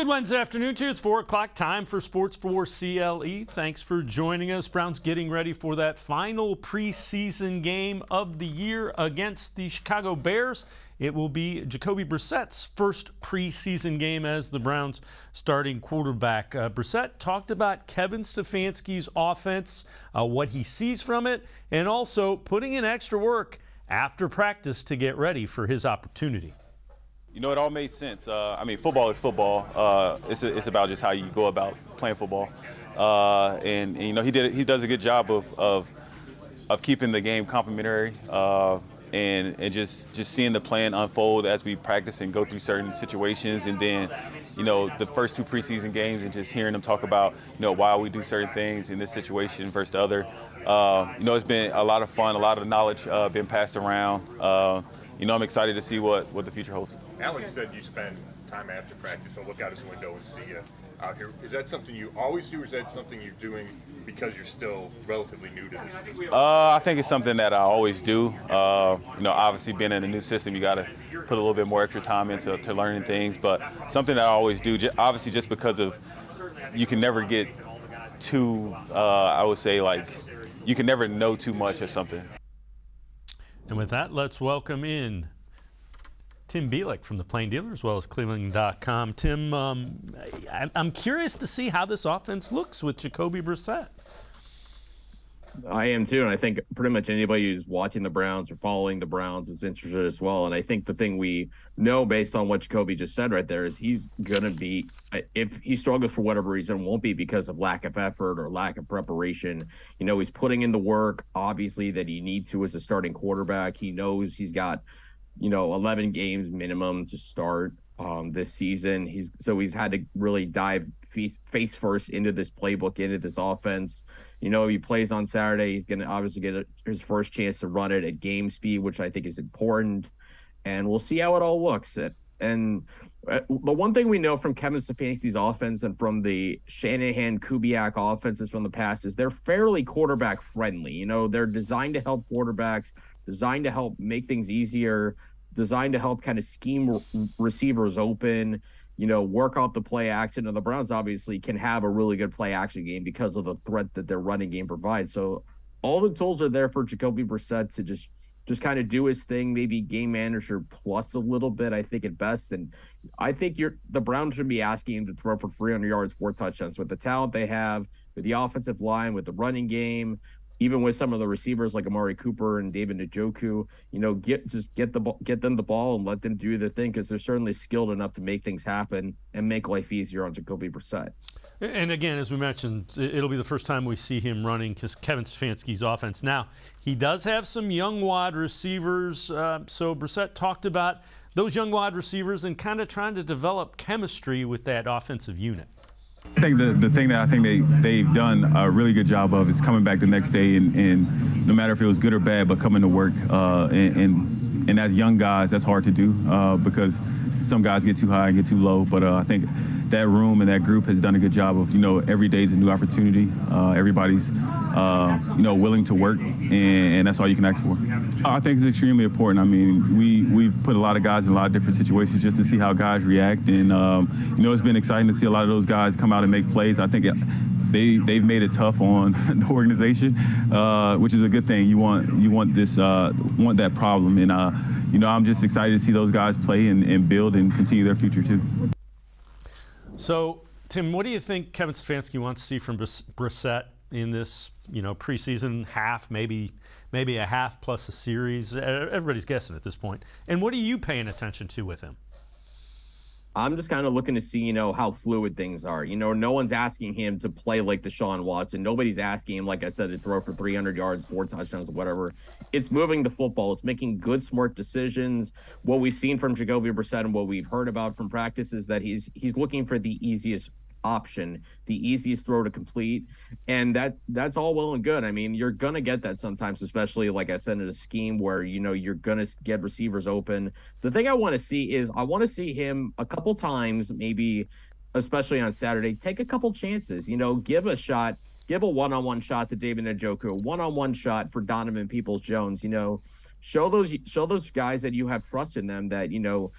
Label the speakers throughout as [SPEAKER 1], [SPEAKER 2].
[SPEAKER 1] Good Wednesday afternoon to you. It's 4 o'clock, time for Sports4CLE. Thanks for joining us. Browns getting ready for that final preseason game of the year against the Chicago Bears. It will be Jacoby Brissett's first preseason game as the Browns starting quarterback. Brissett talked about Kevin Stefanski's offense, what he sees from it, and also putting in extra work after practice to get ready for his opportunity.
[SPEAKER 2] You know, it all made sense. I mean, football is football. It's about just how you go about playing football. And you know, he does a good job of keeping the game complimentary and just seeing the plan unfold as we practice and go through certain situations. And then, you know, the first two preseason games and just hearing them talk about, you know, why we do certain things in this situation versus the other. You know, it's been a lot of fun, a lot of knowledge been passed around. You know, I'm excited to see what the future holds.
[SPEAKER 3] Alex said you spend time after practice and look out his window and see you out here. Is that something you always do, or is that something you're doing because you're still relatively new to this system?
[SPEAKER 2] I think it's something that I always do. You know, obviously being in a new system, you got to put a little bit more extra time into learning things, but something that I always do, obviously just because of you can never get too, I would say, like, you can never know too much of something.
[SPEAKER 1] And with that, let's welcome in Tim Bielik from the Plain Dealer, as well as cleveland.com. Tim, I'm curious to see how this offense looks with Jacoby Brissett.
[SPEAKER 4] I am too, and I think pretty much anybody who's watching the Browns or following the Browns is interested as well. And I think the thing we know based on what Jacoby just said right there is he's going to be, if he struggles for whatever reason, won't be because of lack of effort or lack of preparation. You know, he's putting in the work, obviously, that he needs to as a starting quarterback. He knows he's got, you know, 11 games minimum to start this season. He's had to really dive face first into this playbook, into this offense. You know, he plays on Saturday. He's going to obviously get his first chance to run it at game speed, which I think is important. And we'll see how it all looks. And the one thing we know from Kevin Stefanski's offense and from the Shanahan-Kubiak offenses from the past is they're fairly quarterback friendly. You know, they're designed to help quarterbacks, designed to help make things easier, designed to help kind of scheme receivers open, you know, work out the play action. And the Browns obviously can have a really good play action game because of the threat that their running game provides. So all the tools are there for Jacoby Brissett to just kind of do his thing, maybe game manager plus a little bit, I think, at best. And I think the Browns should be asking him to throw for 300 yards, 4 touchdowns with the talent they have, with the offensive line, with the running game, even with some of the receivers like Amari Cooper and David Njoku. You know, get them the ball and let them do their thing, because they're certainly skilled enough to make things happen and make life easier on Jacoby Brissett.
[SPEAKER 1] And again, as we mentioned, it'll be the first time we see him running Kevin Stefanski's offense. Now, he does have some young wide receivers. So Brissett talked about those young wide receivers and kind of trying to develop chemistry with that offensive unit.
[SPEAKER 5] I think the thing that I think they've done a really good job of is coming back the next day and no matter if it was good or bad, but coming to work. And as young guys, that's hard to do because some guys get too high and get too low. But I think that room and that group has done a good job of, you know, every day is a new opportunity. Everybody's, you know, willing to work, and that's all you can ask for. I think it's extremely important. I mean, we've put a lot of guys in a lot of different situations just to see how guys react. And, you know, it's been exciting to see a lot of those guys come out and make plays. I think they've made it tough on the organization, which is a good thing. You want that problem. And, you know, I'm just excited to see those guys play and build and continue their future too.
[SPEAKER 1] So, Tim, what do you think Kevin Stefanski wants to see from Brissett in this, you know, preseason half, maybe a half plus a series? Everybody's guessing at this point. And what are you paying attention to with him?
[SPEAKER 4] I'm just kind of looking to see, you know, how fluid things are. You know, no one's asking him to play like Deshaun Watson. Nobody's asking him, like I said, to throw for 300 yards, 4 touchdowns, whatever. It's moving the football. It's making good, smart decisions. What we've seen from Jacoby Brissett and what we've heard about from practice is that he's looking for the easiest option, the easiest throw to complete, and that's all well and good. I mean, you're gonna get that sometimes, especially like I said, in a scheme where, you know, you're gonna get receivers open. The thing I want to see is I want to see him a couple times, maybe especially on Saturday, take a couple chances, you know, give a shot, give a one-on-one shot to David Njoku, a one-on-one shot for Donovan Peoples-Jones. You know, show those guys that you have trust in them, that, you know,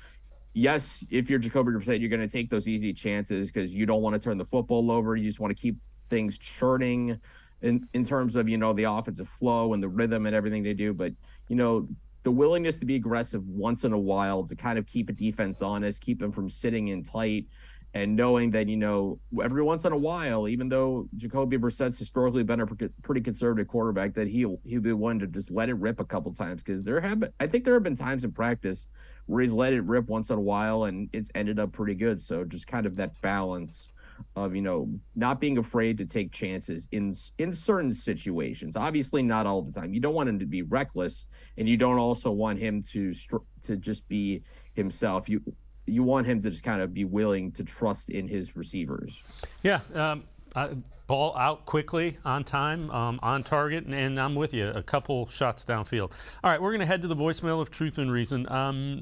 [SPEAKER 4] yes, if you're Jacoby Brissett, you're going to take those easy chances because you don't want to turn the football over. You just want to keep things churning in terms of, the offensive flow and the rhythm and everything they do. But, the willingness to be aggressive once in a while to kind of keep a defense honest, keep them from sitting in tight, and knowing that, every once in a while, even though Jacoby Brissett's historically been a pretty conservative quarterback, that he'll be one to just let it rip a couple times. Because I think there have been times in practice where he's let it rip once in a while and it's ended up pretty good. So just kind of that balance of, not being afraid to take chances in certain situations. Obviously not all the time. You don't want him to be reckless, and you don't also want him to just be himself. You want him to just kind of be willing to trust in his receivers.
[SPEAKER 1] Yeah, ball out quickly, on time, on target, and I'm with you. A couple shots downfield. All right, we're going to head to the voicemail of Truth and Reason.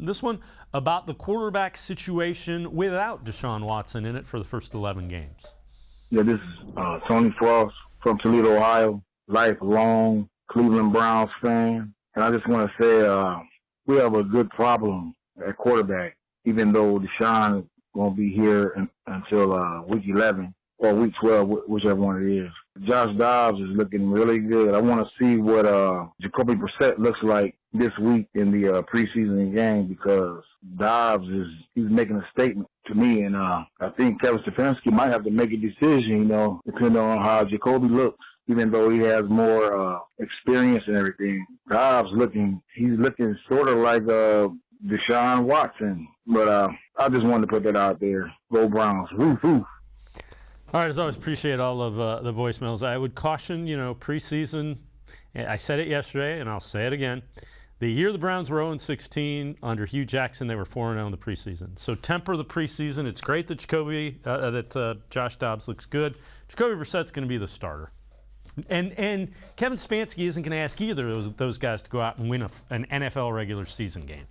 [SPEAKER 1] This one about the quarterback situation without Deshaun Watson in it for the first 11 games.
[SPEAKER 6] Yeah, this is Tony Frost from Toledo, Ohio, lifelong Cleveland Browns fan. And I just want to say we have a good problem at quarterback, even though Deshaun won't be here until week 11 or week 12, whichever one it is. Josh Dobbs is looking really good. I want to see what Jacoby Brissett looks like this week in the preseason game, because Dobbs he's making a statement to me, and I think Kevin Stefanski might have to make a decision, depending on how Jacoby looks. Even though he has more experience and everything, Dobbs he's looking sort of like Deshaun Watson. But I just wanted to put that out there. Go Browns. Woof, woof.
[SPEAKER 1] All right, as always, appreciate all of the voicemails. I would caution, preseason, I said it yesterday and I'll say it again. The year the Browns were 0-16 under Hugh Jackson, they were 4-0 in the preseason. So temper the preseason. It's great that Josh Dobbs looks good. Jacoby Brissett's going to be the starter. And Kevin Stefanski isn't going to ask either of those guys to go out and win an NFL regular season game.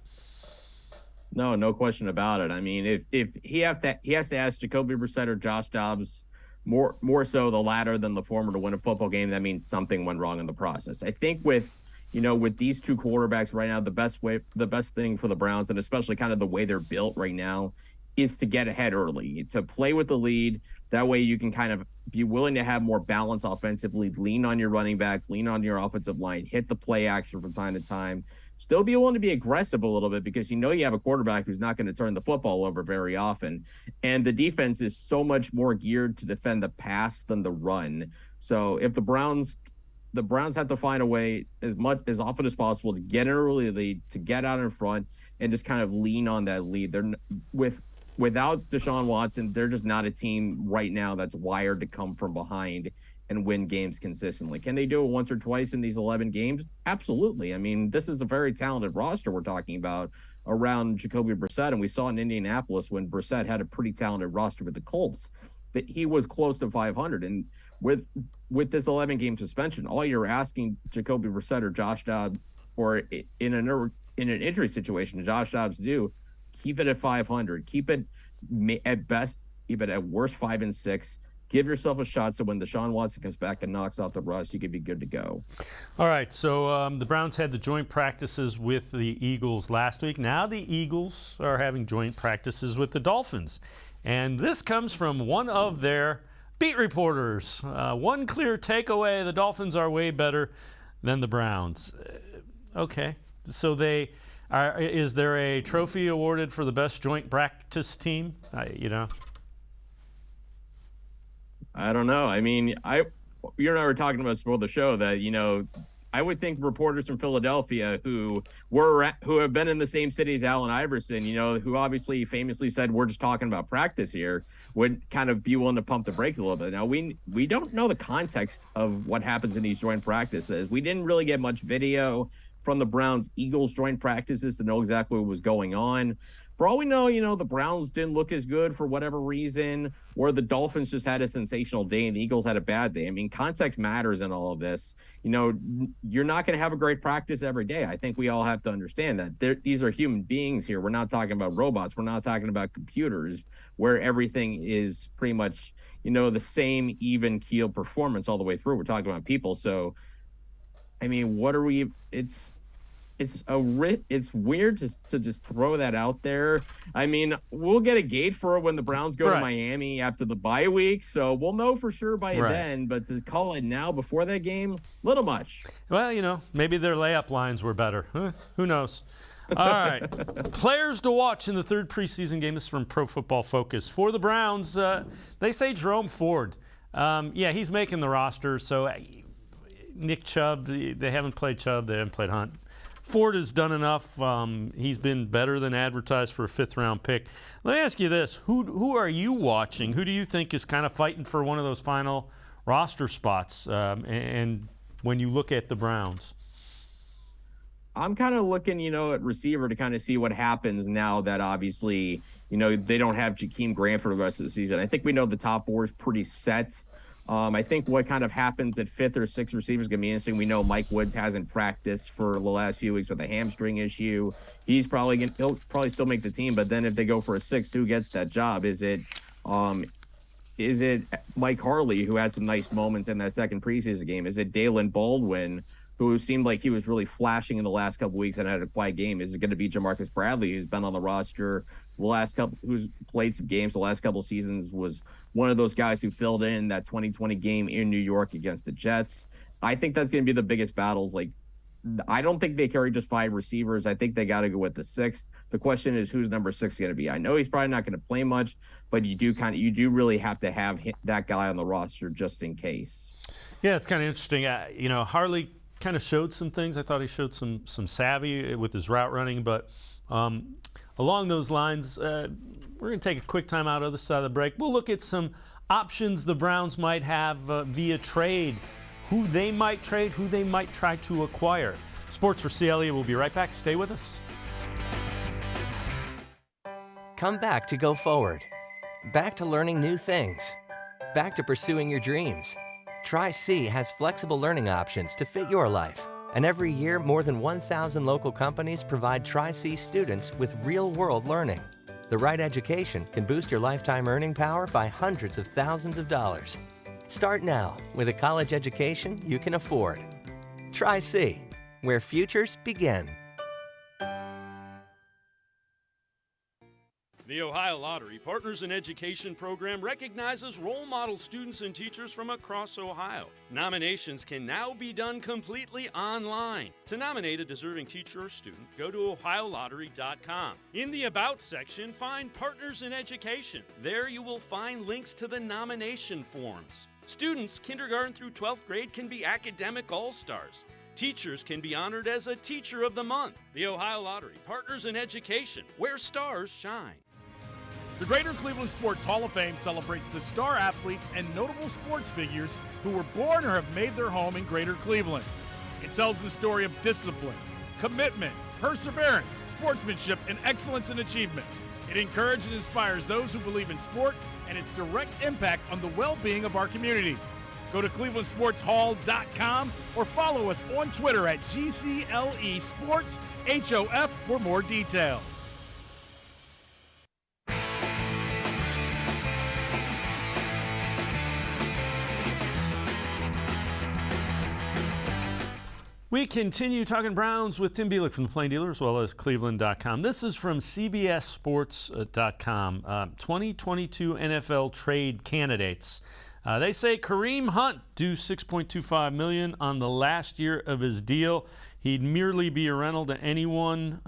[SPEAKER 4] No question about it. I mean, if he has to ask Jacoby Brissett or Josh Dobbs, more so the latter than the former, to win a football game, that means something went wrong in the process. I think with these two quarterbacks right now, the best thing for the Browns, and especially kind of the way they're built right now, is to get ahead early, to play with the lead. That way you can kind of be willing to have more balance offensively, lean on your running backs, lean on your offensive line, hit the play action from time to time. Still be willing to be aggressive a little bit, because you have a quarterback who's not going to turn the football over very often. And the defense is so much more geared to defend the pass than the run. So if the Browns have to find a way as often as possible to get an early lead, to get out in front and just kind of lean on that lead. Without Deshaun Watson, they're just not a team right now that's wired to come from behind and win games consistently. Can they do it once or twice in these 11 games? Absolutely. I mean, this is a very talented roster we're talking about around Jacoby Brissett, and we saw in Indianapolis when Brissett had a pretty talented roster with the Colts that he was close to 500. And with this 11-game suspension, all you're asking Jacoby Brissett or Josh Dobbs, or in an injury situation, Josh Dobbs to do, keep it at 500, keep it at best, keep it at worst 5-6. Give yourself a shot so when Deshaun Watson comes back and knocks out the rust, you can be good to go.
[SPEAKER 1] All right, so the Browns had the joint practices with the Eagles last week. Now the Eagles are having joint practices with the Dolphins. And this comes from one of their beat reporters. One clear takeaway, the Dolphins are way better than the Browns. Okay, so is there a trophy awarded for the best joint practice team?
[SPEAKER 4] I don't know. I mean, you and I were talking about before the show that, I would think reporters from Philadelphia who have been in the same city as Allen Iverson, who obviously famously said, we're just talking about practice here, would kind of be willing to pump the brakes a little bit. Now, we don't know the context of what happens in these joint practices. We didn't really get much video from the Browns-Eagles joint practices to know exactly what was going on. For all we know, the Browns didn't look as good for whatever reason, or the Dolphins just had a sensational day and the Eagles had a bad day. I mean, context matters in all of this. You're not going to have a great practice every day. I think we all have to understand that these are human beings here. We're not talking about robots. We're not talking about computers where everything is pretty much, the same even keel performance all the way through. We're talking about people. So, I mean, it's it's weird to just throw that out there. I mean, we'll get a gauge for it when the Browns go to Miami after the bye week, so we'll know for sure by then. But to call it now before that game, little much.
[SPEAKER 1] Well, maybe their layup lines were better. Who knows? All right. Players to watch in the third preseason game. This is from Pro Football Focus. For the Browns, they say Jerome Ford. He's making the roster. So Nick Chubb, they haven't played Chubb. They haven't played Hunt. Ford has done enough. He's been better than advertised for a fifth-round pick. Let me ask you this. Who are you watching? Who do you think is kind of fighting for one of those final roster spots? And when you look at the Browns?
[SPEAKER 4] I'm kind of looking, at receiver to kind of see what happens now that obviously, they don't have Jakeem Grant for the rest of the season. I think we know the top four is pretty set. I think what kind of happens at fifth or sixth receiver is going to be interesting. We know Mike Woods hasn't practiced for the last few weeks with a hamstring issue. He'll probably still make the team, but then if they go for a sixth, who gets that job? Is it Mike Harley, who had some nice moments in that second preseason game? Is it Dalen Baldwin, who seemed like he was really flashing in the last couple weeks and had a quiet game? Is it going to be Jamarcus Bradley, who's been on the roster who's played some games the last couple seasons, was one of those guys who filled in that 2020 game in New York against the Jets? I think that's going to be the biggest battles. Like, I don't think they carry just 5 receivers. I think they got to go with the 6th. The question is, who's number 6 going to be? I know he's probably not going to play much, but you do really have to have that guy on the roster just in case.
[SPEAKER 1] Yeah, it's kind of interesting. Harley kind of showed some things. I thought he showed some savvy with his route running, but along those lines, we're going to take a quick time out other side of the break. We'll look at some options the Browns might have via trade, who they might trade, who they might try to acquire. Sports4CLE will be right back. Stay with us.
[SPEAKER 7] Come back to go forward. Back to learning new things. Back to pursuing your dreams. Tri-C has flexible learning options to fit your life. And every year, more than 1,000 local companies provide Tri-C students with real-world learning. The right education can boost your lifetime earning power by hundreds of thousands of dollars. Start now with a college education you can afford. Tri-C, where futures begin.
[SPEAKER 1] The Ohio Lottery Partners in Education program recognizes role model students and teachers from across Ohio. Nominations can now be done completely online. To nominate a deserving teacher or student, go to ohiolottery.com. In the About section, find Partners in Education. There you will find links to the nomination forms. Students kindergarten through 12th grade can be academic all-stars. Teachers can be honored as a Teacher of the Month. The Ohio Lottery Partners in Education, where stars shine.
[SPEAKER 8] The Greater Cleveland Sports Hall of Fame celebrates the star athletes and notable sports figures who were born or have made their home in Greater Cleveland. It tells the story of discipline, commitment, perseverance, sportsmanship, and excellence in achievement. It encourages and inspires those who believe in sport and its direct impact on the well-being of our community. Go to clevelandsportshall.com or follow us on Twitter at GCLE Sports HOF for more details.
[SPEAKER 1] We continue talking Browns with Tim Bielik from the Plain Dealer as well as cleveland.com. This is from CBSSports.com. 2022 NFL trade candidates. They say Kareem Hunt due $6.25 million on the last year of his deal. He'd merely be a rental to anyone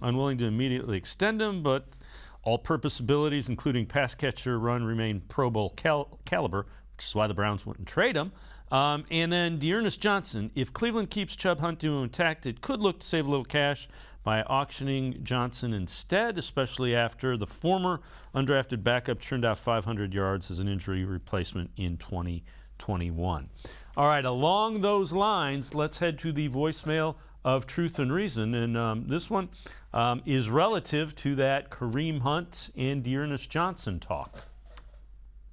[SPEAKER 1] unwilling to immediately extend him, but all-purpose abilities, including pass catcher, run, remain Pro Bowl caliber, which is why the Browns wouldn't trade him. And then Dearness Johnson. If Cleveland keeps Chubb Hunt duo intact, it could look to save a little cash by auctioning Johnson instead, especially after the former undrafted backup turned out 500 yards as an injury replacement in 2021. All right, along those lines, let's head to the voicemail of Truth and Reason. And this one is relative to that Kareem Hunt and Dearness Johnson talk.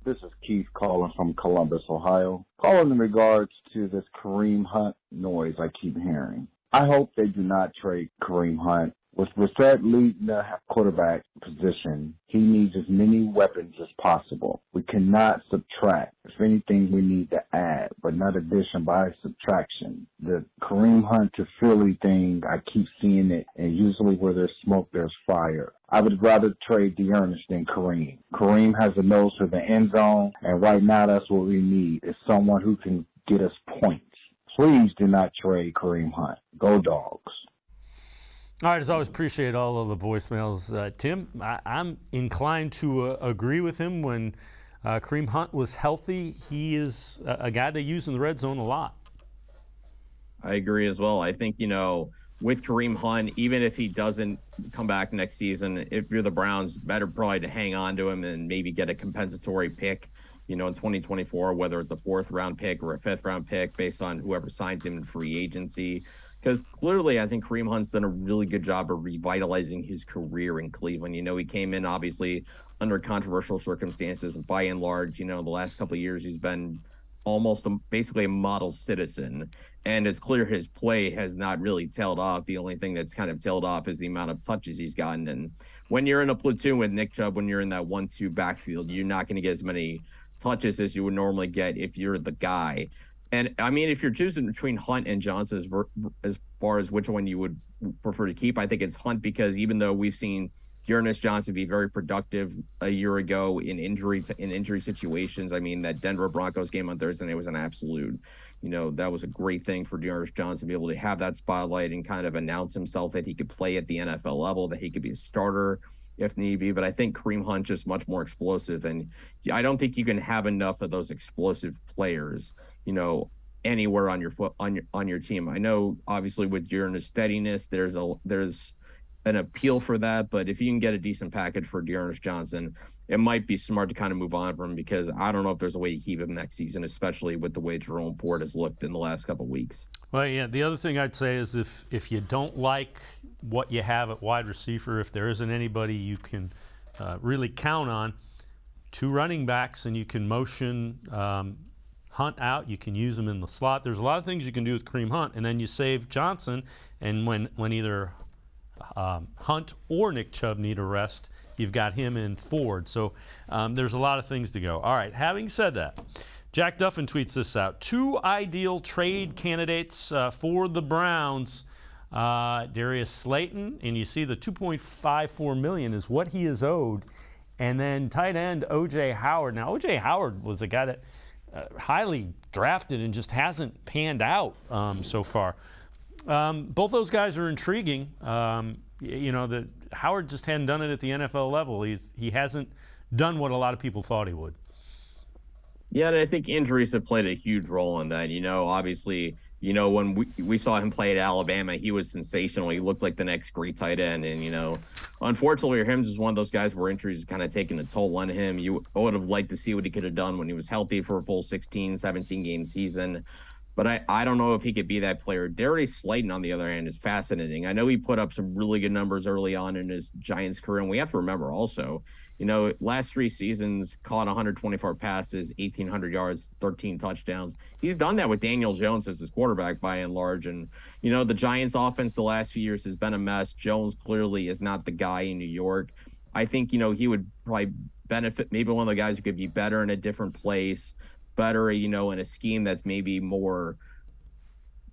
[SPEAKER 6] This is Keith calling from Columbus, Ohio. Calling in regards to this Kareem Hunt noise I keep hearing. I hope they do not trade Kareem Hunt With Brissett leading the quarterback position, he needs as many weapons as possible. We cannot subtract. If anything, we need to add, but not addition by subtraction. The Kareem Hunt to Philly thing, I keep seeing it, and usually where there's smoke, there's fire. I would rather trade Dearness than Kareem. Kareem has a nose for the end zone, and right now that's what we need, is someone who can get us points. Please do not trade Kareem Hunt. Go Dogs.
[SPEAKER 1] All right, as always, appreciate all of the voicemails. Tim, I'm inclined to agree with him. When Kareem Hunt was healthy, he is a guy they use in the red zone a lot.
[SPEAKER 4] I agree as well. I think, with Kareem Hunt, even if he doesn't come back next season, if you're the Browns, better probably to hang on to him and maybe get a compensatory pick, in 2024, whether it's a 4th-round pick or a 5th-round pick based on whoever signs him in free agency. Because clearly, I think Kareem Hunt's done a really good job of revitalizing his career in Cleveland. He came in, obviously, under controversial circumstances. By and large, the last couple of years, he's been almost basically a model citizen. And it's clear his play has not really tailed off. The only thing that's kind of tailed off is the amount of touches he's gotten. And when you're in a platoon with Nick Chubb, when you're in that 1-2 backfield, you're not going to get as many touches as you would normally get if you're the guy. And I mean, if you're choosing between Hunt and Johnson as far as which one you would prefer to keep, I think it's Hunt, because even though we've seen Dearness Johnson be very productive a year ago in injury situations, I mean, that Denver Broncos game on Thursday night was an absolute, that was a great thing for Dearness Johnson to be able to have that spotlight and kind of announce himself that he could play at the NFL level, that he could be a starter if need be. But I think Kareem Hunt just much more explosive, and I don't think you can have enough of those explosive players, anywhere on your team. I know obviously with your steadiness, there's an appeal for that, but if you can get a decent package for Dearness Johnson, it might be smart to kind of move on from him, because I don't know if there's a way to keep him next season, especially with the way Jerome Ford has looked in the last couple of weeks.
[SPEAKER 1] Well, yeah, the other thing I'd say is if you don't like what you have at wide receiver, if there isn't anybody you can really count on, 2 running backs, and you can motion Hunt out, you can use him in the slot. There's a lot of things you can do with Kareem Hunt, and then you save Johnson, and when either Hunt or Nick Chubb need a rest, you've got him in Ford. So there's a lot of things to go. All right, having said that, Jack Duffin tweets this out. 2 ideal trade candidates for the Browns. Darius Slayton, and you see the $2.54 million is what he is owed. And then tight end O.J. Howard. Now, O.J. Howard was a guy that highly drafted and just hasn't panned out so far. Both those guys are intriguing. That Howard just hadn't done it at the NFL level. He hasn't done what a lot of people thought he would.
[SPEAKER 4] Yeah, and I think injuries have played a huge role in that. Obviously, when we saw him play at Alabama, he was sensational. He looked like the next great tight end. And, unfortunately, Hims is one of those guys where injuries have kind of taken a toll on him. You would have liked to see what he could have done when he was healthy for a full 16, 17-game season. But I don't know if he could be that player. Darius Slayton, on the other hand, is fascinating. I know he put up some really good numbers early on in his Giants career. And we have to remember also, last 3 seasons, caught 124 passes, 1,800 yards, 13 touchdowns. He's done that with Daniel Jones as his quarterback by and large. And, the Giants offense the last few years has been a mess. Jones clearly is not the guy in New York. I think, he would probably benefit, maybe one of the guys who could be better in a different place, better, in a scheme that's maybe more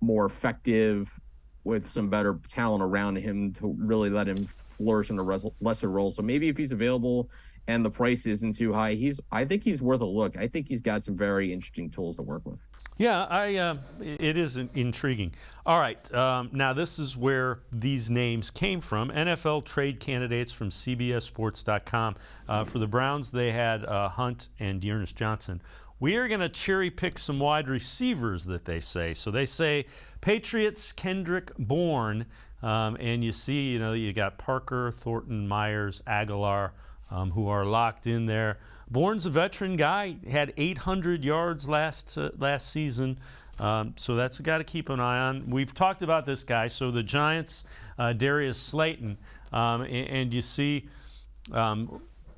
[SPEAKER 4] effective, with some better talent around him to really let him flourish in a lesser role. So maybe if he's available and the price isn't too high, I think he's worth a look. I think he's got some very interesting tools to work with.
[SPEAKER 1] Yeah, it is intriguing. All right, now this is where these names came from. NFL trade candidates from CBSSports.com. For the Browns, they had Hunt and Dearness Johnson. We are going to cherry pick some wide receivers that they say. So they say Patriots, Kendrick Bourne, and you see, you got Parker, Thornton, Myers, Aguilar, who are locked in there. Bourne's a veteran guy, had 800 yards last season, so that's a guy to keep an eye on. We've talked about this guy. So the Giants, Darius Slayton, and you see.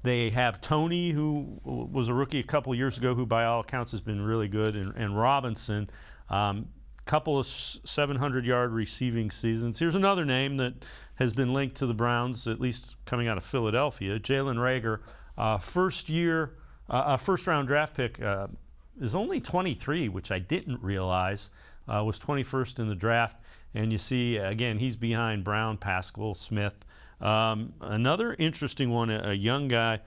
[SPEAKER 1] They have Tony, who was a rookie a couple years ago, who by all accounts has been really good, and Robinson. couple of 700-yard receiving seasons. Here's another name that has been linked to the Browns, at least coming out of Philadelphia. Jalen Reagor, first-round draft pick, is only 23, which I didn't realize, was 21st in the draft. And you see, again, he's behind Brown, Pascal, Smith. Another interesting one, a young guy,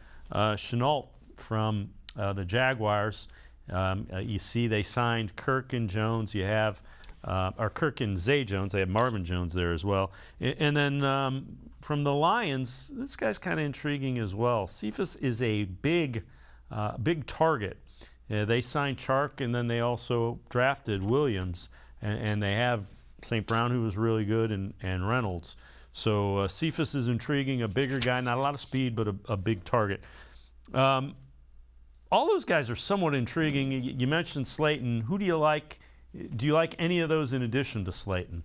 [SPEAKER 1] Chenault from the Jaguars. You see they signed Kirk and Jones. You have, or Kirk and Zay Jones. They have Marvin Jones there as well. And then from the Lions, this guy's kind of intriguing as well. Cephas is a big target. They signed Chark, and then they also drafted Williams. And they have St. Brown, who was really good, and Reynolds. So Cephas is intriguing, a bigger guy, not a lot of speed, but a big target. All those guys are somewhat intriguing. You mentioned Slayton. Who do you like? Do you like any of those in addition to Slayton?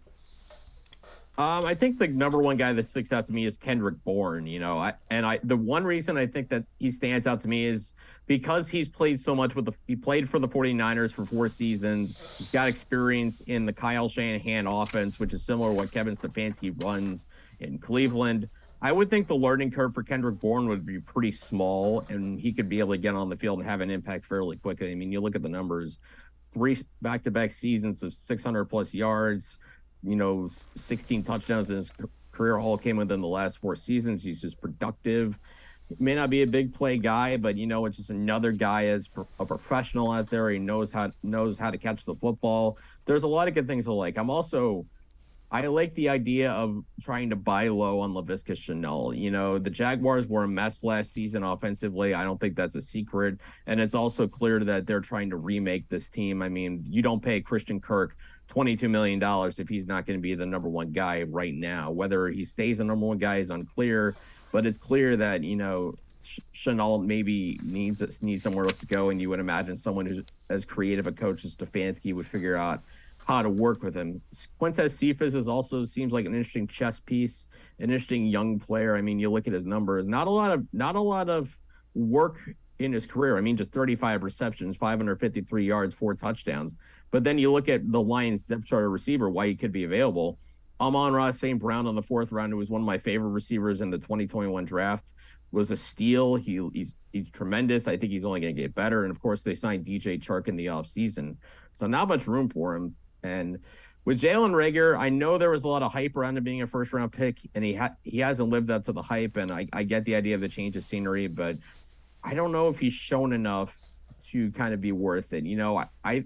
[SPEAKER 4] I think the number one guy that sticks out to me is Kendrick Bourne. The one reason I think that he stands out to me is because he's played so much he played for the 49ers for 4 seasons. He's got experience in the Kyle Shanahan offense, which is similar to what Kevin Stefanski runs in Cleveland. I would think the learning curve for Kendrick Bourne would be pretty small, and he could be able to get on the field and have an impact fairly quickly. I mean, you look at the numbers, 3 back-to-back seasons of 600-plus yards, 16 touchdowns in his career. All came within the last 4 seasons. He's just productive. He may not be a big play guy, but it's just another guy as a professional out there. He knows how to catch the football. There's a lot of good things to like. I like the idea of trying to buy low on Laviska Shenault. The Jaguars were a mess last season offensively. I don't think that's a secret. And it's also clear that they're trying to remake this team. I mean, you don't pay Christian Kirk $22 million if he's not going to be the number one guy right now. Whether he stays the number one guy is unclear, but it's clear that, Shenault maybe needs somewhere else to go. And you would imagine someone who's as creative a coach as Stefanski would figure out how to work with him. Quintez Cephas also seems like an interesting chess piece, an interesting young player. I mean, you look at his numbers, not a lot of work in his career. I mean, just 35 receptions, 553 yards, 4 touchdowns. But then you look at the Lions depth chart receiver, why he could be available. Amon-Ra St. Brown on the 4th round, who was one of my favorite receivers in the 2021 draft, was a steal. He's tremendous. I think he's only going to get better. And of course, they signed DJ Chark in the offseason. So not much room for him. And with Jalen Reagor, I know there was a lot of hype around him being a first-round pick, and he hasn't lived up to the hype. And I get the idea of the change of scenery, but I don't know if he's shown enough to kind of be worth it. I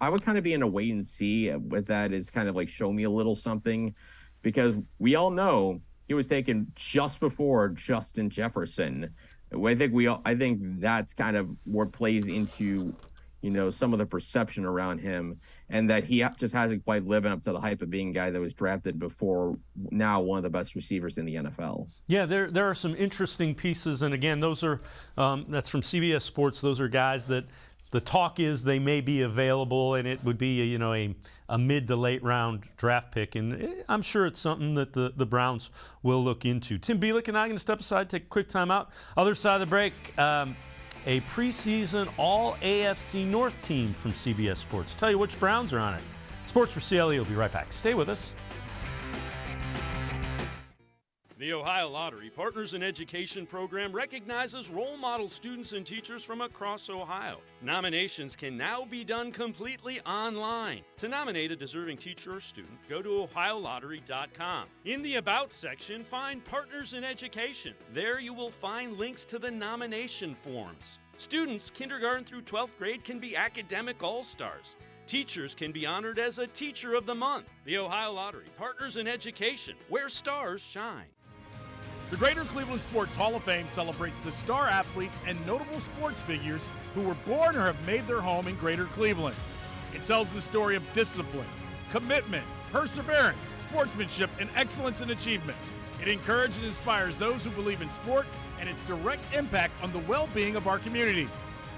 [SPEAKER 4] would kind of be in a wait and see with that, is kind of like show me a little something, because we all know he was taken just before Justin Jefferson. I think that's kind of what plays into some of the perception around him, and that he just hasn't quite living up to the hype of being a guy that was drafted before, now one of the best receivers in the NFL.
[SPEAKER 1] Yeah, there are some interesting pieces, and again, those are that's from CBS Sports. Those are guys that the talk is they may be available, and it would be a mid to late round draft pick, and I'm sure it's something that the Browns will look into. Tim Bielik and I are going to step aside, take a quick time out. Other side of the break. A preseason All-AFC North team from CBS Sports. Tell you which Browns are on it. Sports4CLE will be right back. Stay with us. The Ohio Lottery Partners in Education program recognizes role model students and teachers from across Ohio. Nominations can now be done completely online. To nominate a deserving teacher or student, go to ohiolottery.com. In the About section, find Partners in Education. There you will find links to the nomination forms. Students, kindergarten through 12th grade, can be academic all-stars. Teachers can be honored as a Teacher of the Month. The Ohio Lottery Partners in Education, where stars shine.
[SPEAKER 8] The Greater Cleveland Sports Hall of Fame celebrates the star athletes and notable sports figures who were born or have made their home in Greater Cleveland. It tells the story of discipline, commitment, perseverance, sportsmanship, and excellence in achievement. It encourages and inspires those who believe in sport and its direct impact on the well-being of our community.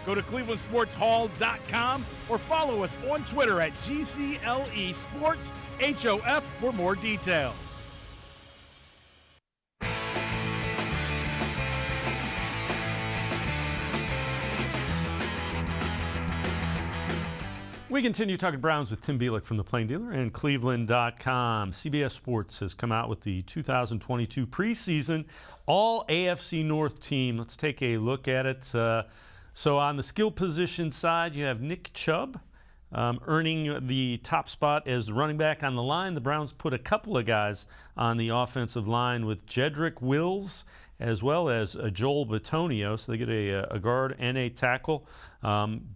[SPEAKER 8] Go to clevelandsportshall.com or follow us on Twitter at GCLE Sports HOF for more details.
[SPEAKER 1] We continue talking Browns with Tim Bielik from the Plain Dealer and cleveland.com. CBS Sports has come out with the 2022 preseason All-AFC North team. Let's take a look at it. So on the skill position side, you have Nick Chubb earning the top spot as the running back on the line. The Browns put a couple of guys on the offensive line with Jedrick Wills as well as Joel Bitonio, so they get a guard and a tackle.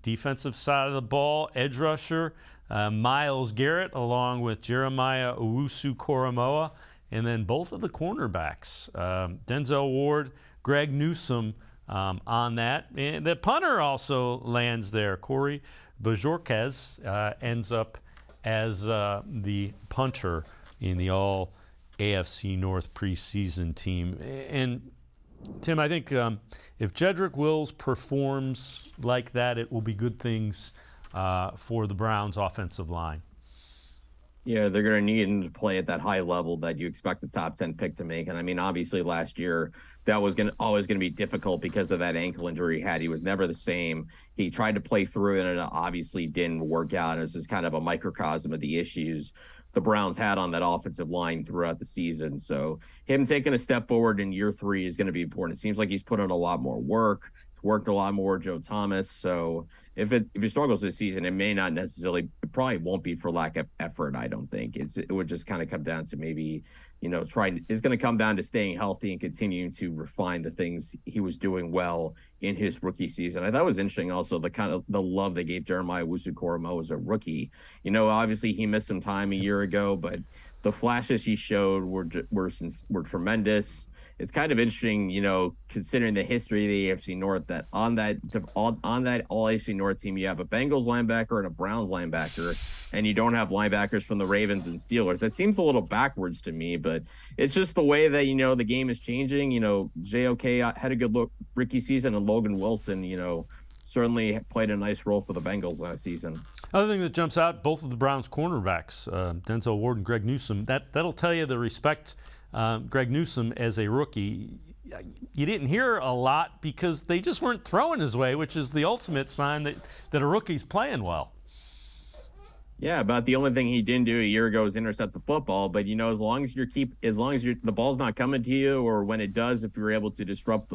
[SPEAKER 1] Defensive side of the ball, edge rusher, Myles Garrett along with Jeremiah Owusu-Koramoah, and then both of the cornerbacks, Denzel Ward, Greg Newsome on that. And the punter also lands there. Corey Bajorquez ends up as the punter in the All-AFC North preseason team. And Tim, I think if Jedrick Wills performs like that, it will be good things for the Browns' offensive line.
[SPEAKER 4] Yeah, they're going to need him to play at that high level that you expect a top 10 pick to make. And I mean, obviously last year that was always going to be difficult because of that ankle injury he had. He was never the same. He tried to play through it and it obviously didn't work out. It was just kind of a microcosm of the issues the Browns had on that offensive line throughout the season. So him taking a step forward in year 3 is going to be important. It seems like he's put in a lot more work. He's worked a lot more with Joe Thomas. So if he struggles this season, it may not necessarily, it probably won't be for lack of effort, I don't think. It would just kind of come down to maybe, it's going to come down to staying healthy and continuing to refine the things he was doing well in his rookie season. I thought it was interesting also the love they gave Jeremiah Owusu-Koramoah as a rookie. Obviously he missed some time a year ago, but the flashes he showed were tremendous. It's kind of interesting, considering the history of the AFC North, that on that All-AFC North team, you have a Bengals linebacker and a Browns linebacker, and you don't have linebackers from the Ravens and Steelers. That seems a little backwards to me, but it's just the way that, the game is changing. JOK had a good rookie season, and Logan Wilson, certainly played a nice role for the Bengals last season.
[SPEAKER 1] Other thing that jumps out, both of the Browns cornerbacks, Denzel Ward and Greg Newsome, that'll tell you the respect Greg Newsome as a rookie. You didn't hear a lot because they just weren't throwing his way, which is the ultimate sign that a rookie's playing well.
[SPEAKER 4] Yeah, about the only thing he didn't do a year ago is intercept the football. But as long as the ball's not coming to you, or when it does, if you're able to disrupt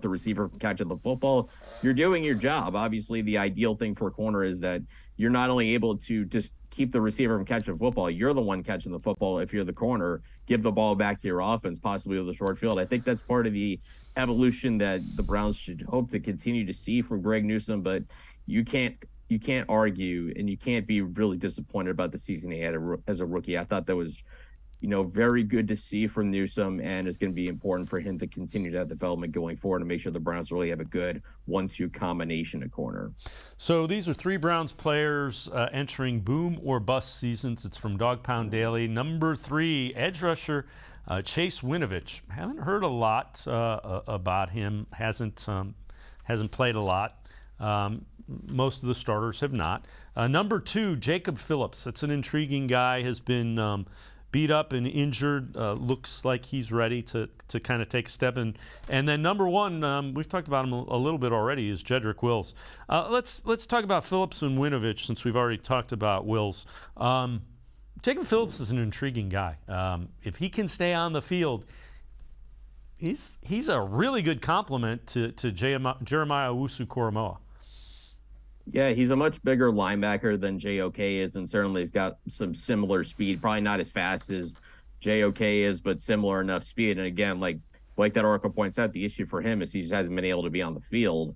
[SPEAKER 4] the receiver from catching the football, you're doing your job. Obviously, the ideal thing for a corner is that you're not only able to just keep the receiver from catching the football, you're the one catching the football. If you're the corner, give the ball back to your offense, possibly with a short field. I think that's part of the evolution that the Browns should hope to continue to see from Greg Newsome. But you can't argue, and you can't be really disappointed about the season he had as a rookie. I thought that was, very good to see from Newsome, and it's going to be important for him to continue that development going forward and make sure the Browns really have a good 1-2 combination at corner.
[SPEAKER 1] So these are 3 Browns players entering boom or bust seasons. It's from Dog Pound Daily. Number 3, edge rusher Chase Winovich. Haven't heard a lot about him. Hasn't played a lot. Most of the starters have not. Number 2, Jacob Phillips. That's an intriguing guy. Has been beat up and injured. Looks like he's ready to kind of take a step. And then number 1, we've talked about him a little bit already, is Jedrick Wills. Let's talk about Phillips and Winovich since we've already talked about Wills. Jacob Phillips is an intriguing guy. If he can stay on the field, he's a really good complement to Jeremiah Owusu-Koramoah.
[SPEAKER 4] Yeah, he's a much bigger linebacker than JOK is, and certainly he's got some similar speed. Probably not as fast as JOK is, but similar enough speed. And again, like that article points out, the issue for him is he just hasn't been able to be on the field.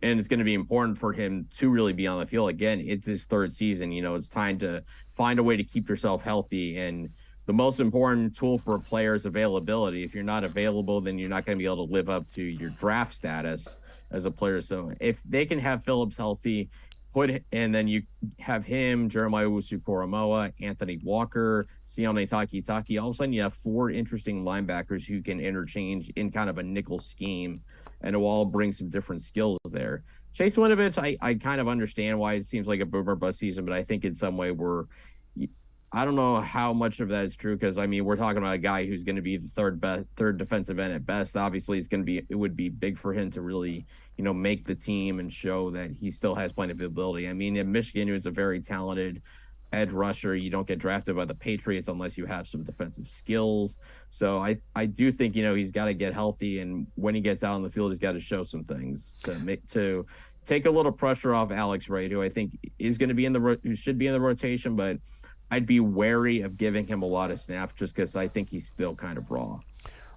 [SPEAKER 4] And it's going to be important for him to really be on the field. Again, it's his 3rd season. It's time to find a way to keep yourself healthy. And the most important tool for a player is availability. If you're not available, then you're not going to be able to live up to your draft status as a player. So if they can have Phillips healthy, and then you have him, Jeremiah Owusu-Koramoah, Anthony Walker, Sione Takitaki, all of a sudden you have 4 interesting linebackers who can interchange in kind of a nickel scheme, and it will all bring some different skills there. Chase Winovich, I kind of understand why it seems like a boomer bust season, but I think in some way I don't know how much of that is true because I mean we're talking about a guy who's going to be the third defensive end at best. Obviously, it would be big for him to really make the team and show that he still has plenty of ability. I mean, in Michigan, he was a very talented edge rusher. You don't get drafted by the Patriots unless you have some defensive skills. So I do think he's got to get healthy, and when he gets out on the field, he's got to show some things to take a little pressure off Alex Wright, who I think is going to be who should be in the rotation, but I'd be wary of giving him a lot of snaps just because I think he's still kind of raw.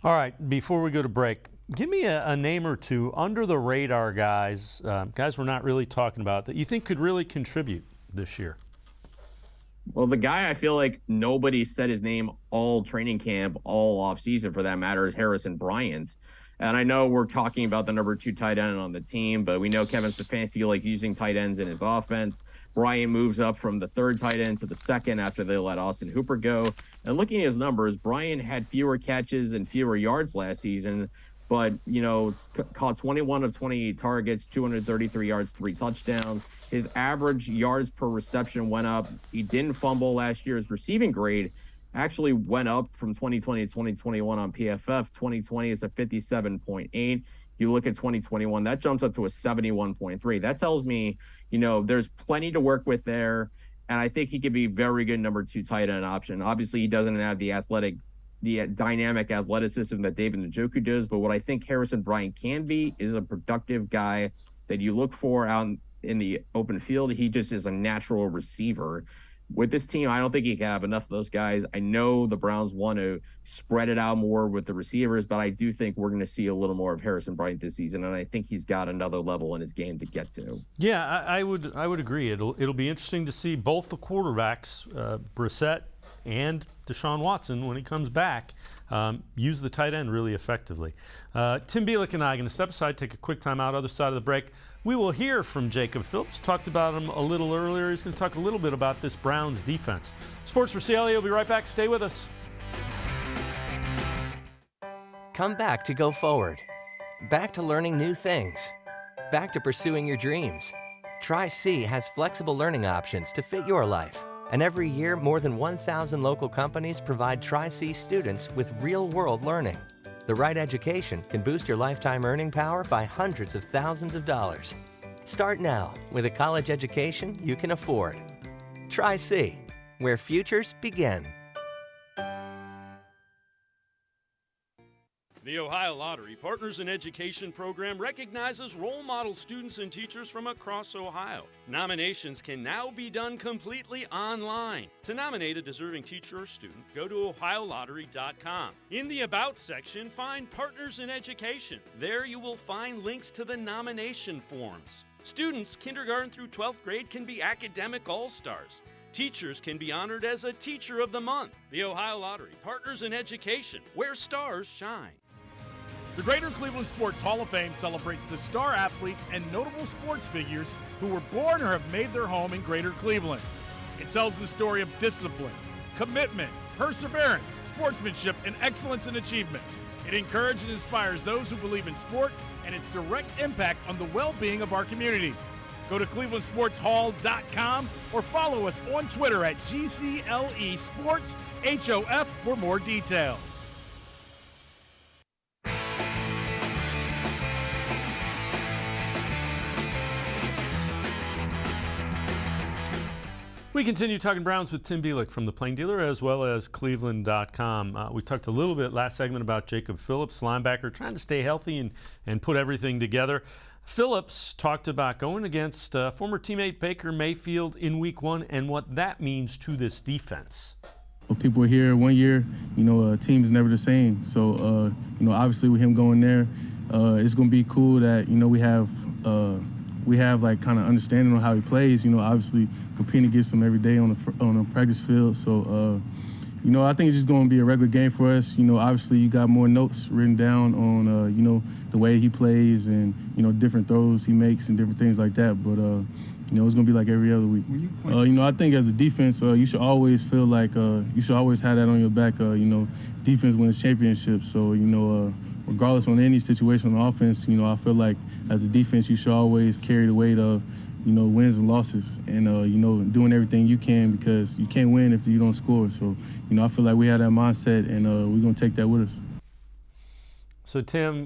[SPEAKER 1] All right, before we go to break, give me a name or two under the radar guys we're not really talking about that you think could really contribute this year.
[SPEAKER 4] Well, the guy I feel like nobody said his name all training camp, all offseason for that matter, is Harrison Bryant. And I know we're talking about the number 2 tight end on the team, but we know Kevin Stefanski likes using tight ends in his offense. Bryant moves up from the 3rd tight end to the 2nd after they let Austin Hooper go. And looking at his numbers, Bryant had fewer catches and fewer yards last season, but, caught 21 of 28 targets, 233 yards, 3 touchdowns. His average yards per reception went up. He didn't fumble last year. His receiving grade actually went up from 2020 to 2021 on PFF. 2020 is a 57.8. You look at 2021, that jumps up to a 71.3. That tells me, there's plenty to work with there. And I think he could be very good number 2 tight end option. Obviously, he doesn't have the dynamic athleticism that David Njoku does. But what I think Harrison Bryant can be is a productive guy that you look for out in the open field. He just is a natural receiver. With this team, I don't think he can have enough of those guys. I know the Browns want to spread it out more with the receivers, but I do think we're going to see a little more of Harrison Bryant this season, and I think he's got another level in his game to get to.
[SPEAKER 1] Yeah, I would agree. It'll be interesting to see both the quarterbacks, Brissett and Deshaun Watson, when he comes back, use the tight end really effectively. Tim Bielik and I are going to step aside, take a quick time out, other side of the break. We will hear from Jacob Phillips. Talked about him a little earlier. He's going to talk a little bit about this Browns defense. Sports4CLE will be right back. Stay with us.
[SPEAKER 7] Come back to go forward. Back to learning new things. Back to pursuing your dreams. Tri-C has flexible learning options to fit your life. And every year, more than 1,000 local companies provide Tri-C students with real-world learning. The right education can boost your lifetime earning power by hundreds of thousands of dollars. Start now with a college education you can afford. Tri-C, where futures begin.
[SPEAKER 1] The Ohio Lottery Partners in Education program recognizes role model students and teachers from across Ohio. Nominations can now be done completely online. To nominate a deserving teacher or student, go to ohiolottery.com. In the About section, find Partners in Education. There you will find links to the nomination forms. Students, kindergarten through 12th grade, can be academic all-stars. Teachers can be honored as a Teacher of the Month. The Ohio Lottery Partners in Education, where stars shine.
[SPEAKER 8] The Greater Cleveland Sports Hall of Fame celebrates the star athletes and notable sports figures who were born or have made their home in Greater Cleveland. It tells the story of discipline, commitment, perseverance, sportsmanship, and excellence in achievement. It encourages and inspires those who believe in sport and its direct impact on the well-being of our community. Go to clevelandsportshall.com or follow us on Twitter at GCLE Sports HOF for more details.
[SPEAKER 1] We continue talking Browns with Tim Bielik from the Plain Dealer as well as cleveland.com. We talked a little bit last segment about Jacob Phillips, linebacker, trying to stay healthy and put everything together. Phillips talked about going against former teammate Baker Mayfield in Week 1 and what that means to this defense.
[SPEAKER 5] Well, people are here 1 year, a team is never the same. So, obviously with him going there, it's going to be cool that, we have like kind of understanding on how he plays, obviously competing against him every day on the practice field. So, I think it's just going to be a regular game for us. Obviously you got more notes written down on, the way he plays and, different throws he makes and different things like that. But, it's going to be like every other week. I think as a defense, you should always feel like you should always have that on your back. Defense wins championships. So, regardless on any situation on offense, I feel like as a defense, you should always carry the weight of,
[SPEAKER 9] wins and losses, and doing everything you can, because you can't win if you don't score. So, I feel like we have that mindset, and we're going to take that with us.
[SPEAKER 1] So, Tim,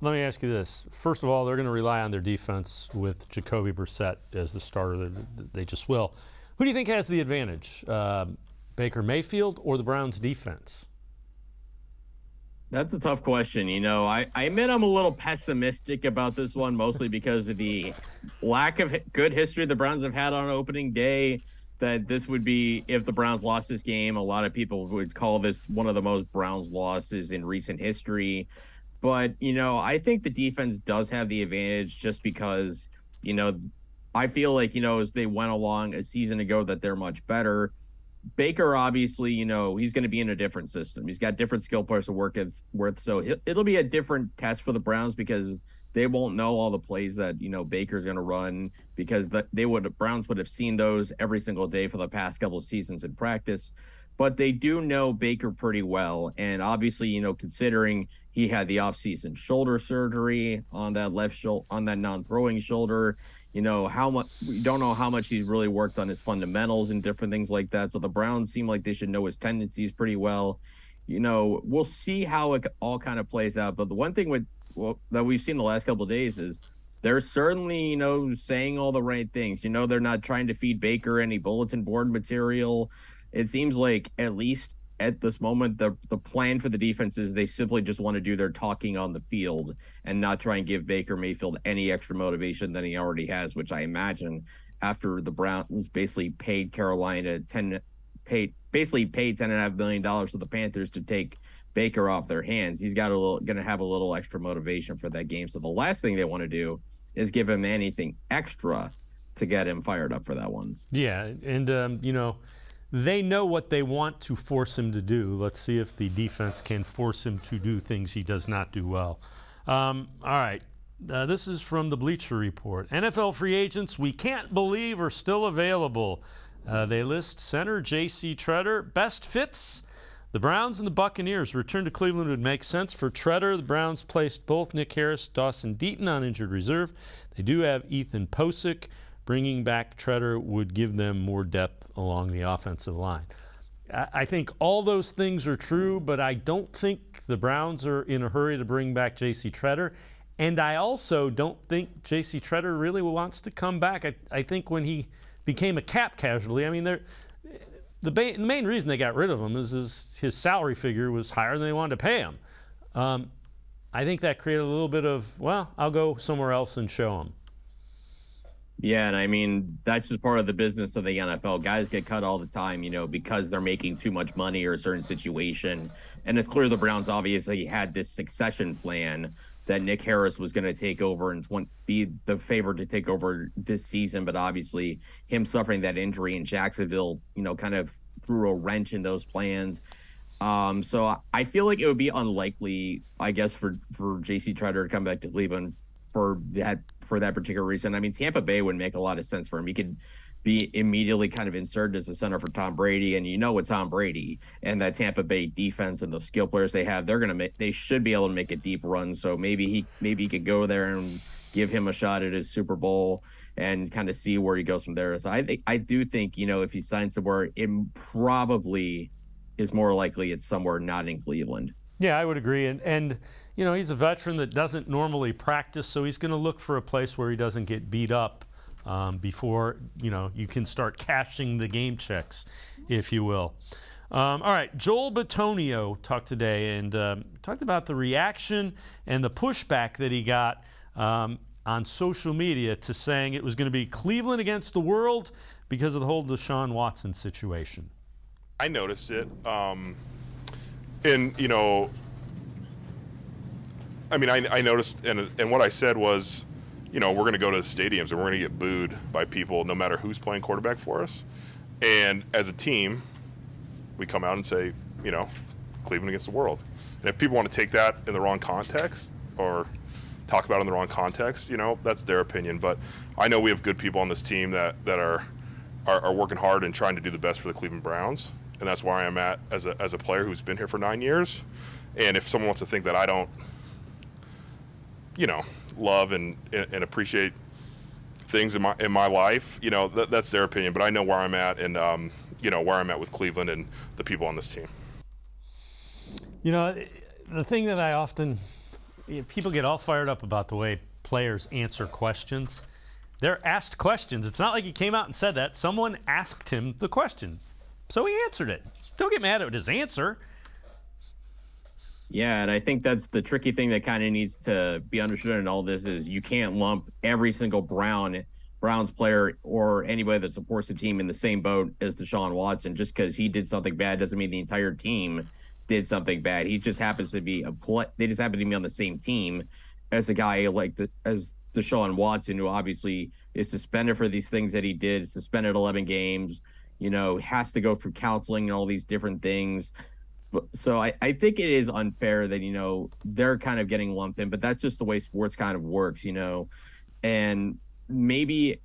[SPEAKER 1] let me ask you this. First of all, they're going to rely on their defense with Jacoby Brissett as the starter. They just will. Who do you think has the advantage, Baker Mayfield or the Browns' defense?
[SPEAKER 4] That's a tough question. I admit I'm a little pessimistic about this one, mostly because of the lack of good history the Browns have had on opening day. That this would be, if the Browns lost this game, a lot of people would call this one of the most Browns losses in recent history. But, I think the defense does have the advantage just because, I feel like, as they went along a season ago, that they're much better. Baker, obviously, he's going to be in a different system. He's got different skill players to work with. So it'll be a different test for the Browns because they won't know all the plays that, Baker's going to run, because Browns would have seen those every single day for the past couple of seasons in practice. But they do know Baker pretty well. And obviously, considering he had the offseason shoulder surgery on that left shoulder, on that non-throwing shoulder, how much, we don't know how much he's really worked on his fundamentals and different things like that. So the Browns seem like they should know his tendencies pretty well. We'll see how it all kind of plays out. But the one thing that we've seen the last couple of days is they're certainly, saying all the right things. They're not trying to feed Baker any bulletin board material. It seems like, at least at this moment, the plan for the defense is they simply just want to do their talking on the field and not try and give Baker Mayfield any extra motivation than he already has, which I imagine after the Browns basically paid Carolina $10.5 million to the Panthers to take Baker off their hands, he's going to have a little extra motivation for that game. So the last thing they want to do is give him anything extra to get him fired up for that one.
[SPEAKER 1] Yeah, and they know what they want to force him to do. Let's see if the defense can force him to do things he does not do well. All right. This is from the Bleacher Report. NFL free agents we can't believe are still available. They list center J.C. Tretter. Best fits? The Browns and the Buccaneers. Return to Cleveland would make sense for Tretter. The Browns placed both Nick Harris, Dawson Deaton on injured reserve. They do have Ethan Posick. Bringing back Tretter would give them more depth along the offensive line. I think all those things are true, but I don't think the Browns are in a hurry to bring back J.C. Tretter. And I also don't think J.C. Tretter really wants to come back. I think when he became a cap casualty, the main reason they got rid of him is his salary figure was higher than they wanted to pay him. I think that created a little bit of, I'll go somewhere else and show him.
[SPEAKER 4] Yeah, and that's just part of the business of the NFL. Guys get cut all the time, because they're making too much money or a certain situation. And it's clear the Browns obviously had this succession plan that Nick Harris was going to take over and be the favorite to take over this season. But obviously him suffering that injury in Jacksonville, kind of threw a wrench in those plans. So I feel like it would be unlikely, I guess, for J.C. Tretter to come back to Cleveland for that particular reason. Tampa Bay would make a lot of sense for him. He could be immediately kind of inserted as a center for Tom Brady, and with Tom Brady and that Tampa Bay defense and the skill players they have, they should be able to make a deep run. So maybe he could go there and give him a shot at his Super Bowl and kind of see where he goes from there. So I do think if he signs somewhere, it probably is more likely it's somewhere not in Cleveland.
[SPEAKER 1] Yeah, I would agree. And he's a veteran that doesn't normally practice, so he's going to look for a place where he doesn't get beat up before, you can start cashing the game checks, if you will. All right, Joel Bitonio talked today and talked about the reaction and the pushback that he got on social media to saying it was going to be Cleveland against the world because of the whole Deshaun Watson situation.
[SPEAKER 3] I noticed it. I noticed, and what I said was, we're going to go to the stadiums and we're going to get booed by people no matter who's playing quarterback for us. And as a team, we come out and say, Cleveland against the world. And if people want to take that in the wrong context or talk about it in the wrong context, that's their opinion. But I know we have good people on this team that are working hard and trying to do the best for the Cleveland Browns. And that's where I am at as a player who's been here for 9 years. And if someone wants to think that I don't, love and appreciate things in my life, that's their opinion. But I know where I'm at, and where I'm at with Cleveland and the people on this team.
[SPEAKER 1] The thing that I often people get all fired up about the way players answer questions. They're asked questions. It's not like he came out and said that. Someone asked him the question, so he answered it. Don't get mad at his answer.
[SPEAKER 4] Yeah, and I think that's the tricky thing that kind of needs to be understood in all this is you can't lump every single Browns player or anybody that supports the team in the same boat as Deshaun Watson. Just because he did something bad doesn't mean the entire team did something bad. He just happens to be they just happen to be on the same team as a guy as Deshaun Watson, who obviously is suspended for these things that he did, suspended 11 games, has to go through counseling and all these different things. So I think it is unfair that, they're kind of getting lumped in, but that's just the way sports kind of works, and maybe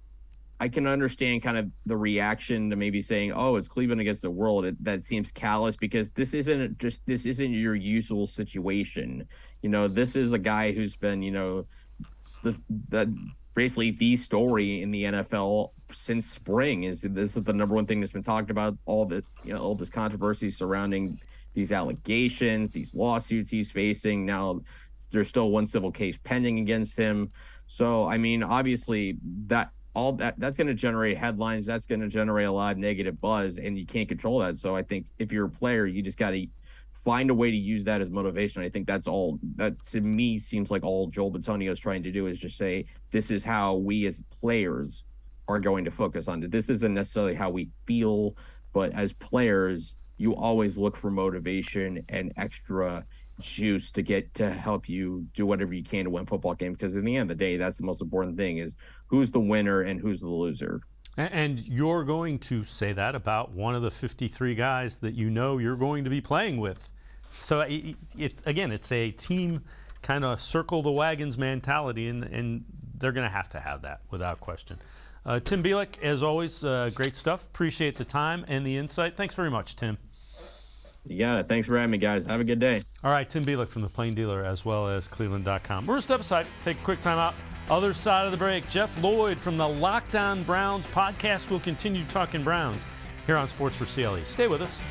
[SPEAKER 4] I can understand kind of the reaction to maybe saying, oh, it's Cleveland against the world. That seems callous because this isn't your usual situation. This is a guy who's been, basically the story in the NFL since spring. This is the number one thing that's been talked about, all this controversy surrounding these allegations, these lawsuits he's facing. Now there's still one civil case pending against him. So, I mean, obviously that's going to generate headlines. That's going to generate a lot of negative buzz, and you can't control that. So I think if you're a player, you just got to find a way to use that as motivation. I think that's all that to me seems like all Joel Bitonio is trying to do is just say, this is how we as players are going to focus on it. This isn't necessarily how we feel, but as players, you always look for motivation and extra juice to help you do whatever you can to win football games. Because in the end of the day, that's the most important thing is who's the winner and who's the loser.
[SPEAKER 1] And you're going to say that about one of the 53 guys that you're going to be playing with. So, it's a team kind of circle the wagons mentality, and they're going to have that without question. Tim Bielik, as always, great stuff. Appreciate the time and the insight. Thanks very much, Tim.
[SPEAKER 4] You got it. Thanks for having me, guys. Have a good day.
[SPEAKER 1] All right, Tim Bielik from the Plain Dealer as well as cleveland.com. We're going to step aside, take a quick time out. Other side of the break, Jeff Lloyd from the Locked On Browns podcast will continue talking Browns here on Sports4CLE. Stay with us.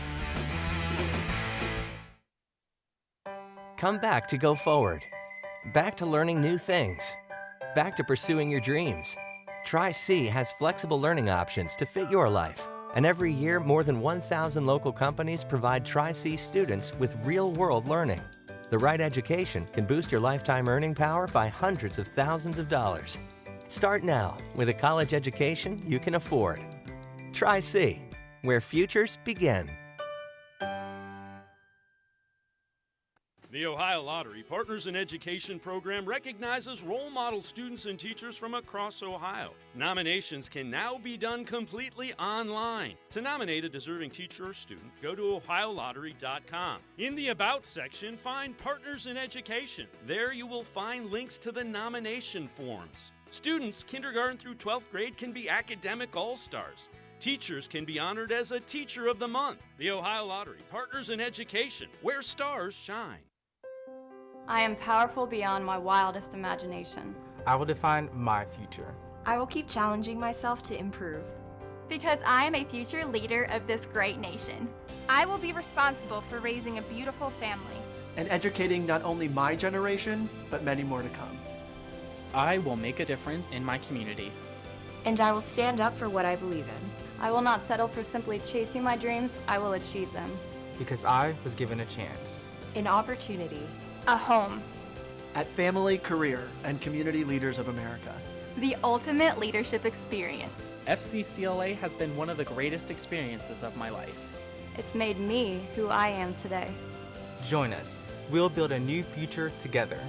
[SPEAKER 7] Come back to go forward. Back to learning new things. Back to pursuing your dreams. Tri-C has flexible learning options to fit your life. And every year, more than 1,000 local companies provide Tri-C students with real-world learning. The right education can boost your lifetime earning power by hundreds of thousands of dollars. Start now with a college education you can afford. Tri-C, where futures begin.
[SPEAKER 1] The Ohio Lottery Partners in Education program recognizes role model students and teachers from across Ohio. Nominations can now be done completely online. To nominate a deserving teacher or student, go to ohiolottery.com. In the About section, find Partners in Education. There you will find links to the nomination forms. Students kindergarten through 12th grade can be academic all-stars. Teachers can be honored as a Teacher of the Month. The Ohio Lottery Partners in Education, where stars shine.
[SPEAKER 10] I am powerful beyond my wildest imagination.
[SPEAKER 11] I will define my future.
[SPEAKER 12] I will keep challenging myself to improve.
[SPEAKER 13] Because I am a future leader of this great nation.
[SPEAKER 14] I will be responsible for raising a beautiful family.
[SPEAKER 15] And educating not only my generation, but many more to come.
[SPEAKER 11] I will make a difference in my community.
[SPEAKER 12] And I will stand up for what I believe in.
[SPEAKER 10] I will not settle for simply chasing my dreams. I will achieve them.
[SPEAKER 11] Because I was given a chance.
[SPEAKER 12] An opportunity.
[SPEAKER 14] A home.
[SPEAKER 15] At Family, Career, and Community Leaders of America.
[SPEAKER 13] The ultimate leadership experience.
[SPEAKER 11] FCCLA has been one of the greatest experiences of my life.
[SPEAKER 10] It's made me who I am today.
[SPEAKER 11] Join us. We'll build a new future together.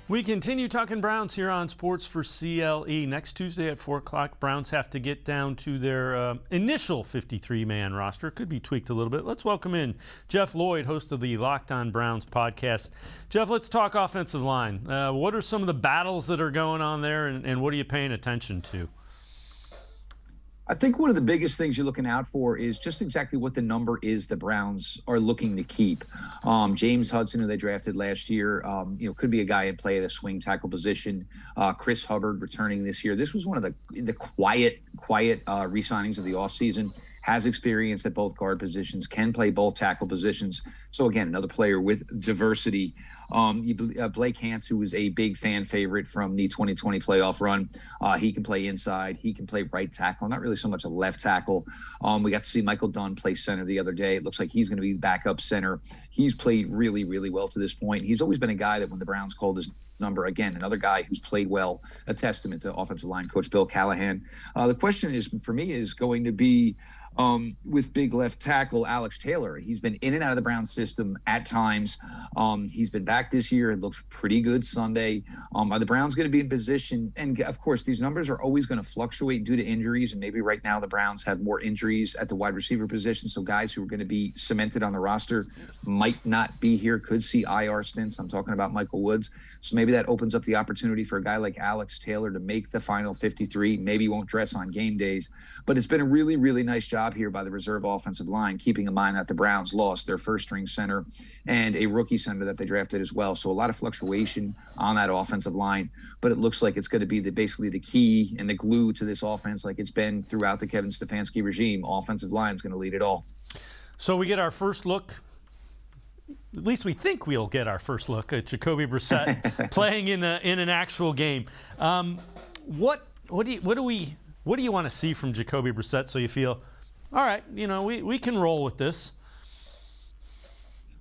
[SPEAKER 1] We continue talking Browns here on Sports4CLE. Next Tuesday at 4 o'clock, Browns have to get down to their initial 53-man roster. Could be tweaked a little bit. Let's welcome in Jeff Lloyd, host of the Locked On Browns podcast. Jeff, let's talk offensive line. What are some of the battles that are going on there, and what are you paying attention to?
[SPEAKER 16] I think one of the biggest things you're looking out for is just exactly what the number is the Browns are looking to keep. James Hudson, who they drafted last year, could be a guy in play at a swing tackle position. Chris Hubbard returning this year. This was one of the quiet re-signings of the offseason. Has experience at both guard positions, can play both tackle positions. So again, another player with diversity. Blake Hance, who was a big fan favorite from the 2020 playoff run. He can play inside. He can play right tackle. Not really so much a left tackle. We got to see Michael Dunn play center the other day. It looks like he's going to be backup center. He's played really, really well to this point. He's always been a guy that when the Browns called his number, again, another guy who's played well, a testament to offensive line coach Bill Callahan. The question is, for me, is going to be with big left tackle Alex Taylor. He's been in and out of the Browns system at times. He's been back this year. It looks pretty good Sunday. Are the Browns going to be in position? And of course, these numbers are always going to fluctuate due to injuries. And maybe right now the Browns have more injuries at the wide receiver position. So guys who are going to be cemented on the roster might not be here, could see IR stints. I'm talking about Michael Woods. So maybe that opens up the opportunity for a guy like Alex Taylor to make the final 53. Maybe won't dress on game days, but it's been a really, really nice job here by the reserve offensive line, keeping in mind that the Browns lost their first string center and a rookie center that they drafted as well. So a lot of fluctuation on that offensive line, but it looks like it's going to be basically the key and the glue to this offense like it's been throughout the Kevin Stefanski regime. Offensive line is going to lead it all. So
[SPEAKER 1] we get our first look. At least we think we'll get our first look at Jacoby Brissett playing in an actual game. What do you want to see from Jacoby Brissett so you feel, all right, we can roll with this?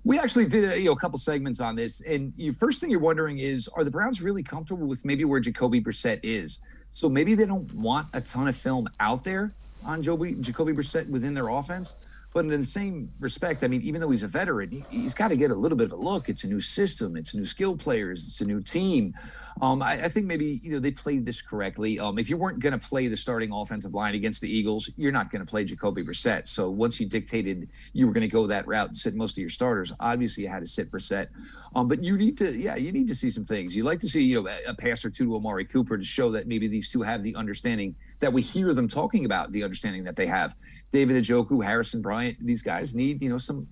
[SPEAKER 16] We actually did a couple segments on this, and the first thing you're wondering is, are the Browns really comfortable with maybe where Jacoby Brissett is? So maybe they don't want a ton of film out there on Jacoby Brissett within their offense. But in the same respect, I mean, even though he's a veteran, he's got to get a little bit of a look. It's a new system. It's new skill players. It's a new team. I think maybe, they played this correctly. If you weren't going to play the starting offensive line against the Eagles, you're not going to play Jacoby Brissett. So once you dictated you were going to go that route and sit most of your starters, obviously you had to sit Brissett. But you need to see some things. You like to see, a pass or two to Amari Cooper to show that maybe these two have the understanding that we hear them talking about, the understanding that they have. David Njoku, Harrison Bryant, these guys need, some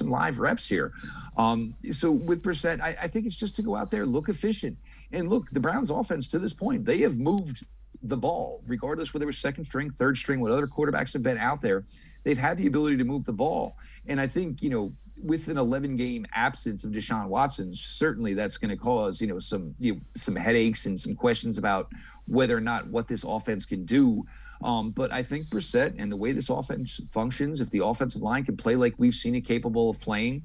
[SPEAKER 16] live reps here. So with Brissett, I think it's just to go out there, look efficient. And look, the Browns offense to this point, they have moved the ball, regardless whether it was second string, third string, what other quarterbacks have been out there. They've had the ability to move the ball. And I think, with an 11-game absence of Deshaun Watson, certainly that's going to cause, some headaches and some questions about whether or not what this offense can do. But I think Brissett and the way this offense functions, if the offensive line can play like we've seen it capable of playing,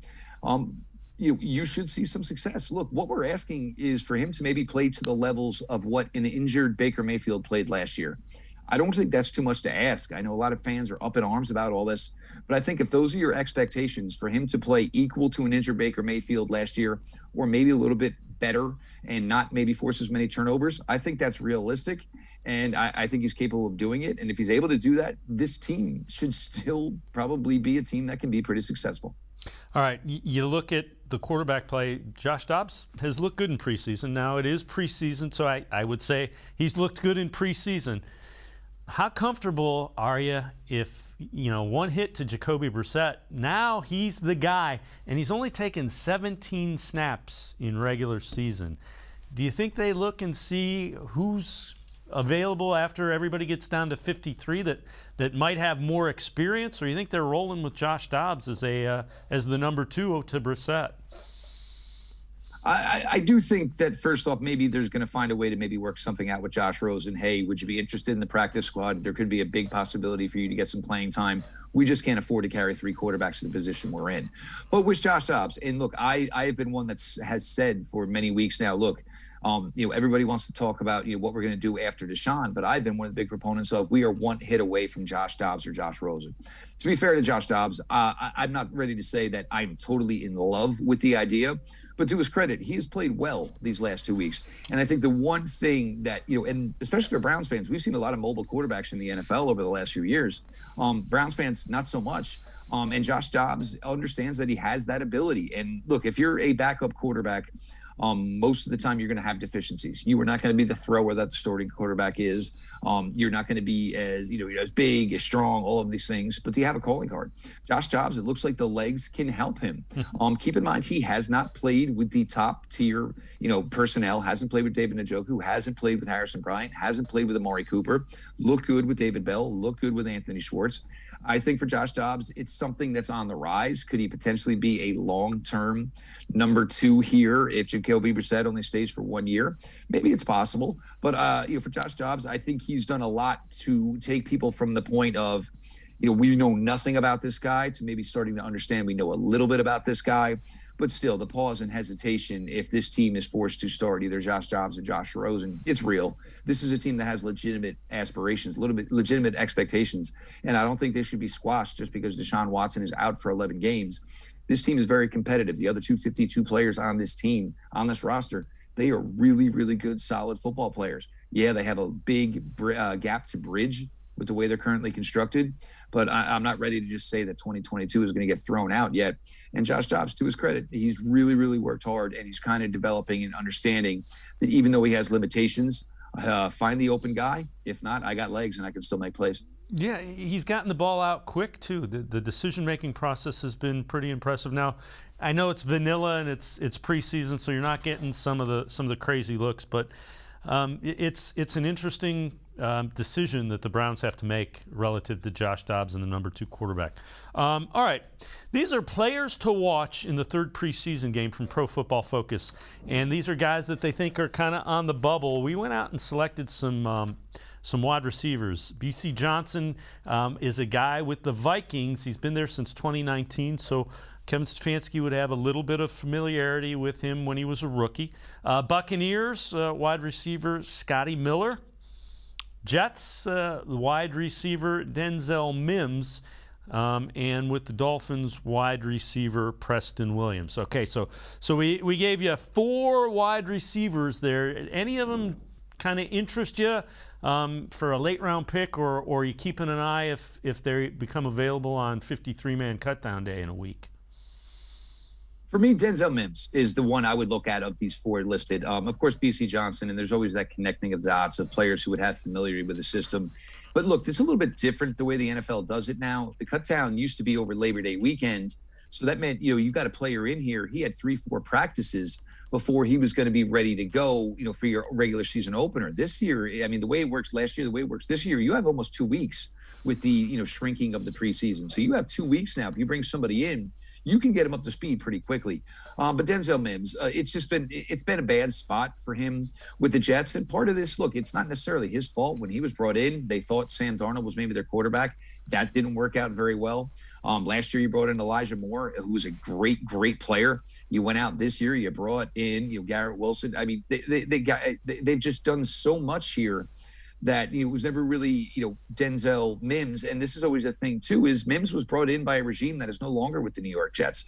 [SPEAKER 16] you should see some success. Look, what we're asking is for him to maybe play to the levels of what an injured Baker Mayfield played last year. I don't think that's too much to ask. I know a lot of fans are up in arms about all this, but I think if those are your expectations for him to play equal to an injured Baker Mayfield last year, or maybe a little bit better and not maybe force as many turnovers, I think that's realistic. And I think he's capable of doing it. And if he's able to do that, this team should still probably be a team that can be pretty successful.
[SPEAKER 1] All right, you look at the quarterback play. Josh Dobbs has looked good in preseason. Now it is preseason, so I would say he's looked good in preseason. How comfortable are you if, one hit to Jacoby Brissett, now he's the guy, and he's only taken 17 snaps in regular season. Do you think they look and see who's available after everybody gets down to 53 that might have more experience, or you think they're rolling with Josh Dobbs as the number 2 to Brissett?
[SPEAKER 16] I do think that, first off, maybe there's going to find a way to maybe work something out with Josh Rosen. Hey, would you be interested in the practice squad? There could be a big possibility for you to get some playing time. We just can't afford to carry 3 quarterbacks in the position we're in. But with Josh Dobbs, and look, I have been one that has said for many weeks now, look, everybody wants to talk about what we're going to do after Deshaun, but I've been one of the big proponents of we are one hit away from Josh Dobbs or Josh Rosen. To be fair to Josh Dobbs, I'm not ready to say that I'm totally in love with the idea, but to his credit, he has played well these last 2 weeks. And I think the one thing that, and especially for Browns fans, we've seen a lot of mobile quarterbacks in the NFL over the last few years. Browns fans, not so much. And Josh Dobbs understands that he has that ability. And look, if you're a backup quarterback, most of the time you're going to have deficiencies. You are not going to be the thrower that the starting quarterback is. You're not going to be as big, as strong, all of these things. But do you have a calling card? Josh Dobbs, it looks like the legs can help him. Keep in mind, he has not played with the top tier, personnel. Hasn't played with David Njoku. Hasn't played with Harrison Bryant. Hasn't played with Amari Cooper. Looked good with David Bell. Looked good with Anthony Schwartz. I think for Josh Dobbs, it's something that's on the rise. Could he potentially be a long-term number 2 here if Jacoby Brissett only stays for 1 year? Maybe it's possible. But, for Josh Dobbs, I think he's done a lot to take people from the point of, we know nothing about this guy to maybe starting to understand we know a little bit about this guy. But still, the pause and hesitation if this team is forced to start either Josh Dobbs or Josh Rosen, it's real. This is a team that has legitimate aspirations, legitimate expectations, and I don't think they should be squashed just because Deshaun Watson is out for 11 games. This team is very competitive. The other 252 players on this team, on this roster, they are really, really good, solid football players. Yeah, they have a big gap to bridge with the way they're currently constructed. But I'm not ready to just say that 2022 is going to get thrown out yet. And Josh Dobbs, to his credit, he's really, really worked hard, and he's kind of developing and understanding that even though he has limitations, find the open guy. If not, I got legs and I can still make plays.
[SPEAKER 1] Yeah, he's gotten the ball out quick, too. The decision-making process has been pretty impressive. Now, I know it's vanilla and it's preseason, so you're not getting some of the crazy looks, but it's an interesting decision that the Browns have to make relative to Josh Dobbs and the number 2 quarterback. All right, these are players to watch in the 3rd preseason game from Pro Football Focus, and these are guys that they think are kind of on the bubble. We went out and selected some wide receivers. B.C. Johnson is a guy with the Vikings. He's been there since 2019, so Kevin Stefanski would have a little bit of familiarity with him when he was a rookie. Buccaneers, wide receiver Scotty Miller. Jets, wide receiver Denzel Mims. And with the Dolphins, wide receiver Preston Williams. Okay, so we gave you 4 wide receivers there. Any of them kind of interest you for a late-round pick, or are you keeping an eye if they become available on 53-man cutdown day in a week?
[SPEAKER 16] For me, Denzel Mims is the one I would look at of these 4 listed. Of course, B.C. Johnson, and there's always that connecting of the dots of players who would have familiarity with the system. But look, it's a little bit different the way the NFL does it now. The cutdown used to be over Labor Day weekend, so that meant, you got a player in here. He had 3-4 practices before he was going to be ready to go, for your regular season opener. This year, the way it works last year, the way it works this year, you have almost 2 weeks with the, shrinking of the preseason. So you have 2 weeks now. If you bring somebody in, you can get him up to speed pretty quickly. But Denzel Mims, it's been a bad spot for him with the Jets. And part of this, look, it's not necessarily his fault. When he was brought in, they thought Sam Darnold was maybe their quarterback. That didn't work out very well. Last year, you brought in Elijah Moore, who was a great, great player. You went out this year, you brought in, Garrett Wilson. They've just done so much here that it was never really, Denzel Mims. And this is always a thing, too, is Mims was brought in by a regime that is no longer with the New York Jets.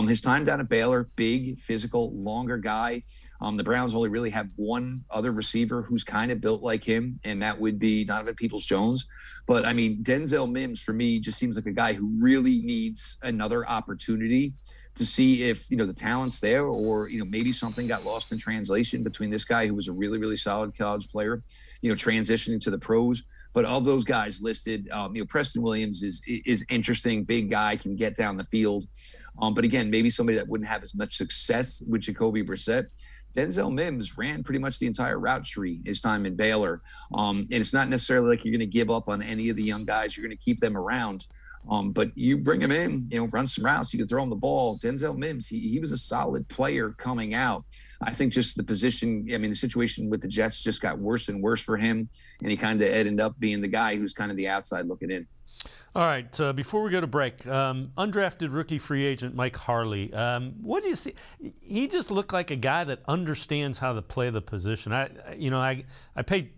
[SPEAKER 16] His time down at Baylor, big, physical, longer guy. The Browns only really have one other receiver who's kind of built like him, and that would be Donovan Peoples-Jones. But, Denzel Mims, for me, just seems like a guy who really needs another opportunity to see if, the talent's there, or, maybe something got lost in translation between this guy who was a really, really solid college player, transitioning to the pros. But of those guys listed, Preston Williams is interesting, big guy, can get down the field. But again, maybe somebody that wouldn't have as much success with Jacoby Brissett. Denzel Mims ran pretty much the entire route tree his time in Baylor. And it's not necessarily like you're going to give up on any of the young guys. You're going to keep them around. But you bring him in, run some routes, you can throw him the ball. Denzel Mims, he was a solid player coming out. I think just the position, the situation with the Jets just got worse and worse for him, and he kind of ended up being the guy who's kind of the outside looking in.
[SPEAKER 1] All right, before we go to break, undrafted rookie free agent Mike Harley. What do you see? He just looked like a guy that understands how to play the position. I paid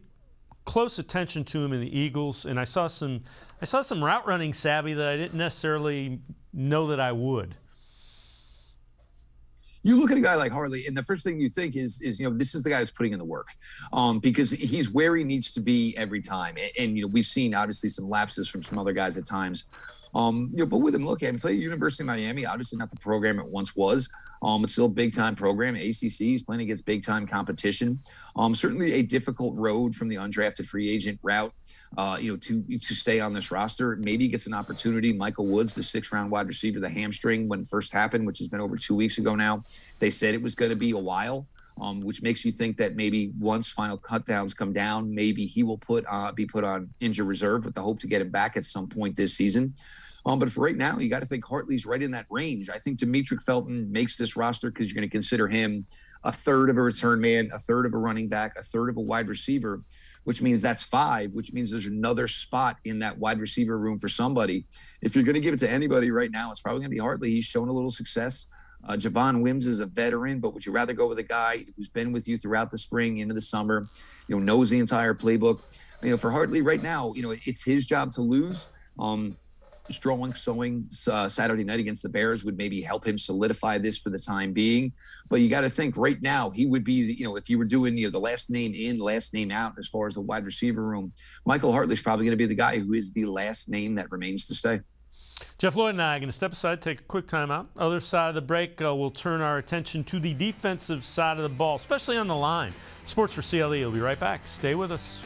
[SPEAKER 1] close attention to him in the Eagles, and I saw some route running savvy that I didn't necessarily know that I would.
[SPEAKER 16] You look at a guy like Harley, and the first thing you think is this is the guy that's putting in the work, because he's where he needs to be every time. And we've seen obviously some lapses from some other guys at times. But with him, look, I mean, play at University of Miami, obviously not the program it once was. It's still a big-time program. ACC, he's playing against big-time competition. Certainly a difficult road from the undrafted free agent route, to stay on this roster. Maybe he gets an opportunity. Michael Woods, the 6th-round wide receiver, the hamstring when it first happened, which has been over 2 weeks ago now. They said it was going to be a while, which makes you think that maybe once final cutdowns come down, maybe he will be put on injured reserve with the hope to get him back at some point this season. But for right now, you got to think Hartley's right in that range. I think Demetric Felton makes this roster because you're going to consider him a third of a return man, a third of a running back, a third of a wide receiver, which means that's 5, which means there's another spot in that wide receiver room for somebody. If you're going to give it to anybody right now, it's probably going to be Hartley. He's shown a little success. Javon Wims is a veteran, but would you rather go with a guy who's been with you throughout the spring into the summer, knows the entire playbook? For Hartley right now, it's his job to lose. Sowing Saturday night against the Bears would maybe help him solidify this for the time being. But you got to think right now, he would be, if you were doing, the last name in, last name out as far as the wide receiver room, Michael Hartley's probably going to be the guy who is the last name that remains to stay.
[SPEAKER 1] Jeff Lloyd and I are going to step aside, take a quick timeout. Other side of the break, we'll turn our attention to the defensive side of the ball, especially on the line. Sports for CLE will be right back. Stay with us.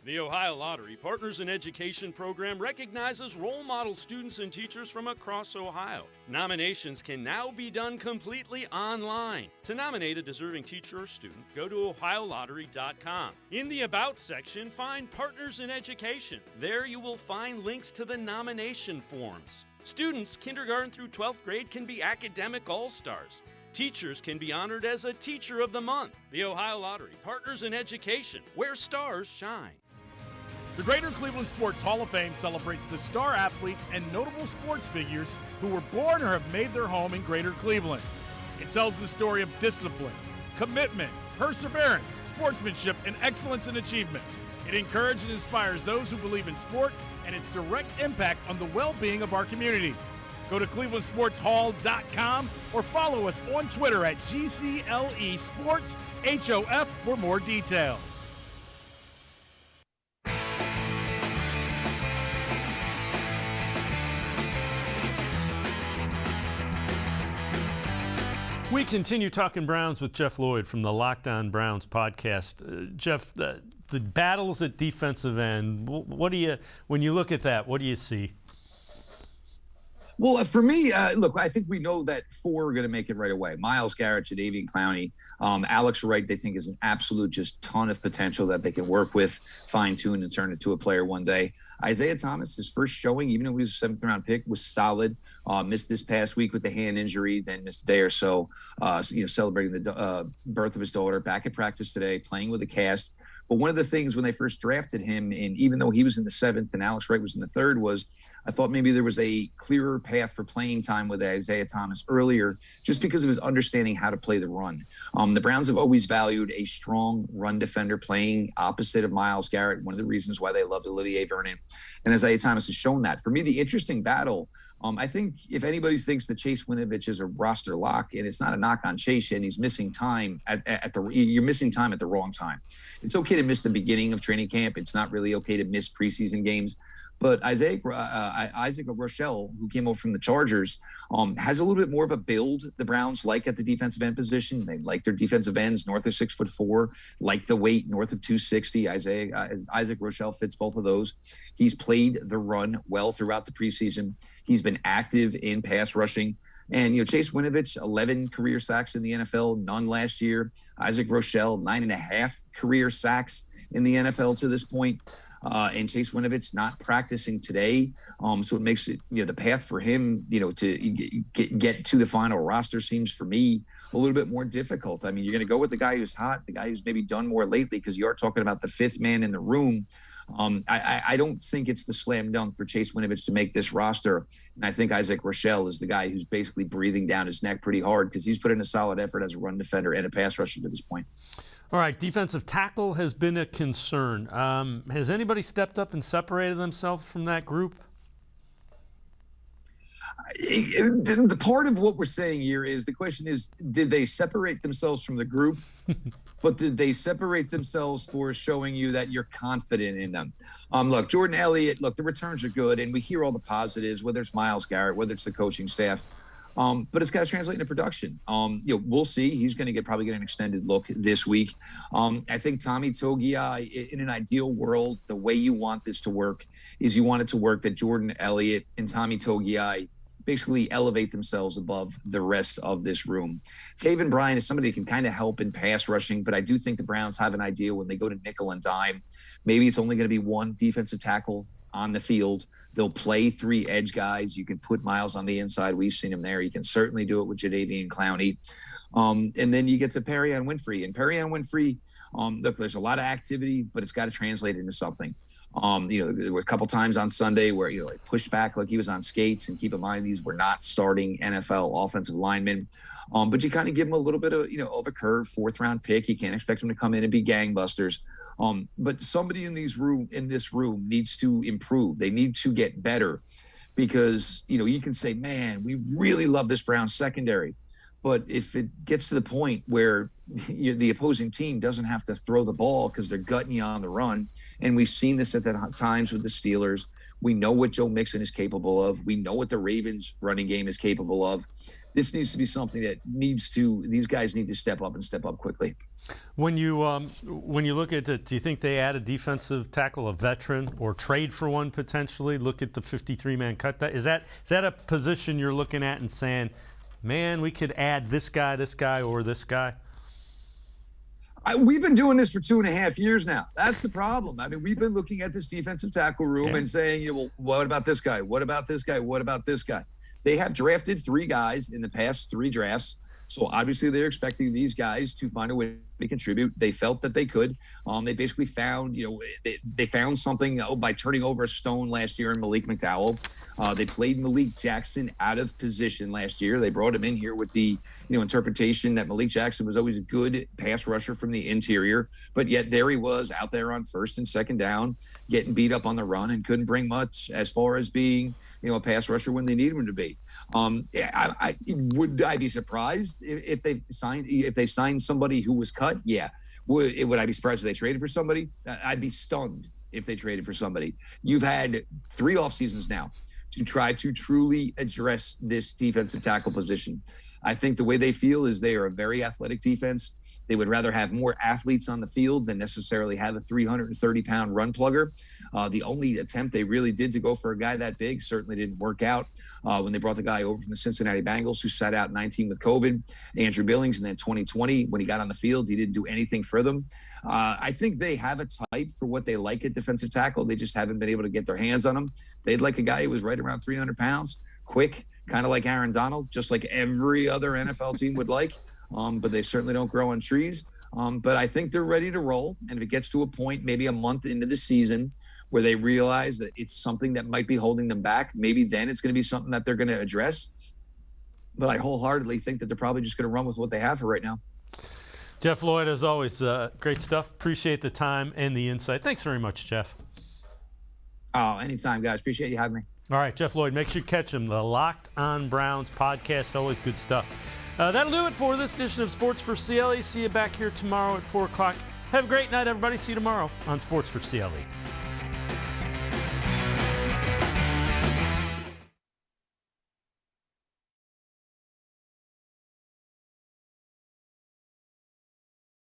[SPEAKER 1] The Ohio Lottery Partners in Education program recognizes role model students and teachers from across Ohio. Nominations can now be done completely online. To nominate a deserving teacher or student, go to ohiolottery.com. In the About section, find Partners in Education. There you will find links to the nomination forms. Students kindergarten through 12th grade can be academic all-stars. Teachers can be honored as a Teacher of the Month. The Ohio Lottery Partners in Education, where stars shine.
[SPEAKER 8] The Greater Cleveland Sports Hall of Fame celebrates the star athletes and notable sports figures who were born or have made their home in Greater Cleveland. It tells the story of discipline, commitment, perseverance, sportsmanship, and excellence in achievement. It encourages and inspires those who believe in sport and its direct impact on the well-being of our community. Go to clevelandsportshall.com or follow us on Twitter at GCLE Sports HOF for more details.
[SPEAKER 1] We continue talking Browns with Jeff Lloyd from the Locked On Browns podcast. Jeff, the battles at defensive end, what do you, when you look at that, what do you see?
[SPEAKER 16] Well, for me, look, I think we know that 4 are going to make it right away. Myles Garrett, Jadeveon Clowney, Alex Wright, they think is an absolute just ton of potential that they can work with, fine-tune, and turn into a player one day. Isaiah Thomas, his first showing, even though he was a 7th-round pick, was solid. Missed this past week with the hand injury, then missed a day or so, celebrating the birth of his daughter. Back at practice today, playing with a cast. But one of the things when they first drafted him, and even though he was in the 7th and Alex Wright was in the 3rd, was I thought maybe there was a clearer path for playing time with Isaiah Thomas earlier, just because of his understanding how to play the run. The Browns have always valued a strong run defender playing opposite of Myles Garrett. One of the reasons why they loved Olivier Vernon, and Isaiah Thomas has shown that. For me, the interesting battle, I think if anybody thinks that Chase Winovich is a roster lock, and it's not a knock on Chase, and he's missing time you're missing time at the wrong time. It's okay to miss the beginning of training camp. It's not really okay to miss preseason games. But Isaac Rochelle, who came over from the Chargers, has a little bit more of a build the Browns like at the defensive end position. They like their defensive ends north of 6'4", like the weight north of 260. Isaac Rochelle fits both of those. He's played the run well throughout the preseason. He's been active in pass rushing. And, Chase Winovich, 11 career sacks in the NFL, none last year. Isaac Rochelle, 9.5 career sacks in the NFL to this point. And Chase Winovich not practicing today. So it makes it, the path for him, to get to the final roster seems for me a little bit more difficult. I mean, you're going to go with the guy who's hot, the guy who's maybe done more lately, because you are talking about the 5th man in the room. I don't think it's the slam dunk for Chase Winovich to make this roster. And I think Isaac Rochelle is the guy who's basically breathing down his neck pretty hard, because he's put in a solid effort as a run defender and a pass rusher to this point.
[SPEAKER 1] All right, defensive tackle has been a concern. Has anybody stepped up and separated themselves from that group?
[SPEAKER 16] The part of what we're saying here is the question is, did they separate themselves from the group? But did they separate themselves for showing you that you're confident in them? Look, Jordan Elliott, look, the returns are good, and we hear all the positives, whether it's Myles Garrett, whether it's the coaching staff. But it's got to translate into production. We'll see. He's going to probably get an extended look this week. I think Tommy Togiai, in an ideal world, the way you want this to work is you want it to work that Jordan Elliott and Tommy Togiai basically elevate themselves above the rest of this room. Taven Bryan is somebody who can kind of help in pass rushing, but I do think the Browns have an idea when they go to nickel and dime. Maybe it's only going to be one defensive tackle on the field. They'll play 3 edge guys. You can put Myles on the inside. We've seen him there. You can certainly do it with Jadeveon Clowney. And then you get to Perrion Winfrey. And Perrion Winfrey, look, there's a lot of activity, but it's got to translate into something. There were a couple times on Sunday where, like pushed back like he was on skates. And keep in mind, these were not starting NFL offensive linemen. But you kind of give him a little bit of, of a curve, 4th-round pick. You can't expect him to come in and be gangbusters. But somebody in this room needs to improve. They need to get better because, you can say, man, we really love this Browns secondary. But if it gets to the point where the opposing team doesn't have to throw the ball because they're gutting you on the run, and we've seen this at times with the Steelers, we know what Joe Mixon is capable of. We know what the Ravens running game is capable of. This needs to be something that these guys need to step up and step up quickly.
[SPEAKER 1] When you look at it, do you think they add a defensive tackle, a veteran, or trade for one potentially? Look at the 53-man cut. Is that a position you're looking at and saying, man, we could add this guy, or this guy?
[SPEAKER 16] We've been doing this for 2.5 years now. That's the problem. I mean, we've been looking at this defensive tackle room and saying, well, what about this guy? What about this guy? What about this guy? They have drafted 3 guys in the past 3 drafts. So obviously they're expecting these guys to find a way to contribute. They felt that they could. They basically found, they found something by turning over a stone last year in Malik McDowell. They played Malik Jackson out of position last year. They brought him in here with the, interpretation that Malik Jackson was always a good pass rusher from the interior, but yet there he was out there on 1st and 2nd down, getting beat up on the run and couldn't bring much as far as being, a pass rusher when they need him to be. Would I be surprised if they signed somebody who was cut? Yeah. Would I be surprised if they traded for somebody? I'd be stunned if they traded for somebody. You've had 3 off seasons now to try to truly address this defensive tackle position. I think the way they feel is they are a very athletic defense. They would rather have more athletes on the field than necessarily have a 330-pound run plugger. The only attempt they really did to go for a guy that big certainly didn't work out when they brought the guy over from the Cincinnati Bengals who sat out 19 with COVID, Andrew Billings, and then 2020 when he got on the field, he didn't do anything for them. I think they have a type for what they like at defensive tackle. They just haven't been able to get their hands on him. They'd like a guy who was right around 300 pounds, quick, kind of like Aaron Donald, just like every other NFL team would like, but they certainly don't grow on trees. But I think they're ready to roll. And if it gets to a point, maybe a month into the season, where they realize that it's something that might be holding them back, maybe then it's going to be something that they're going to address. But I wholeheartedly think that they're probably just going to run with what they have for right now.
[SPEAKER 1] Jeff Lloyd, as always, great stuff. Appreciate the time and the insight. Thanks very much, Jeff.
[SPEAKER 16] Oh, anytime, guys. Appreciate you having me.
[SPEAKER 1] All right, Jeff Lloyd, make sure you catch him. The Locked On Browns podcast, always good stuff. That'll do it for this edition of Sports for CLE. See you back here tomorrow at 4 o'clock. Have a great night, everybody. See you tomorrow on Sports for CLE.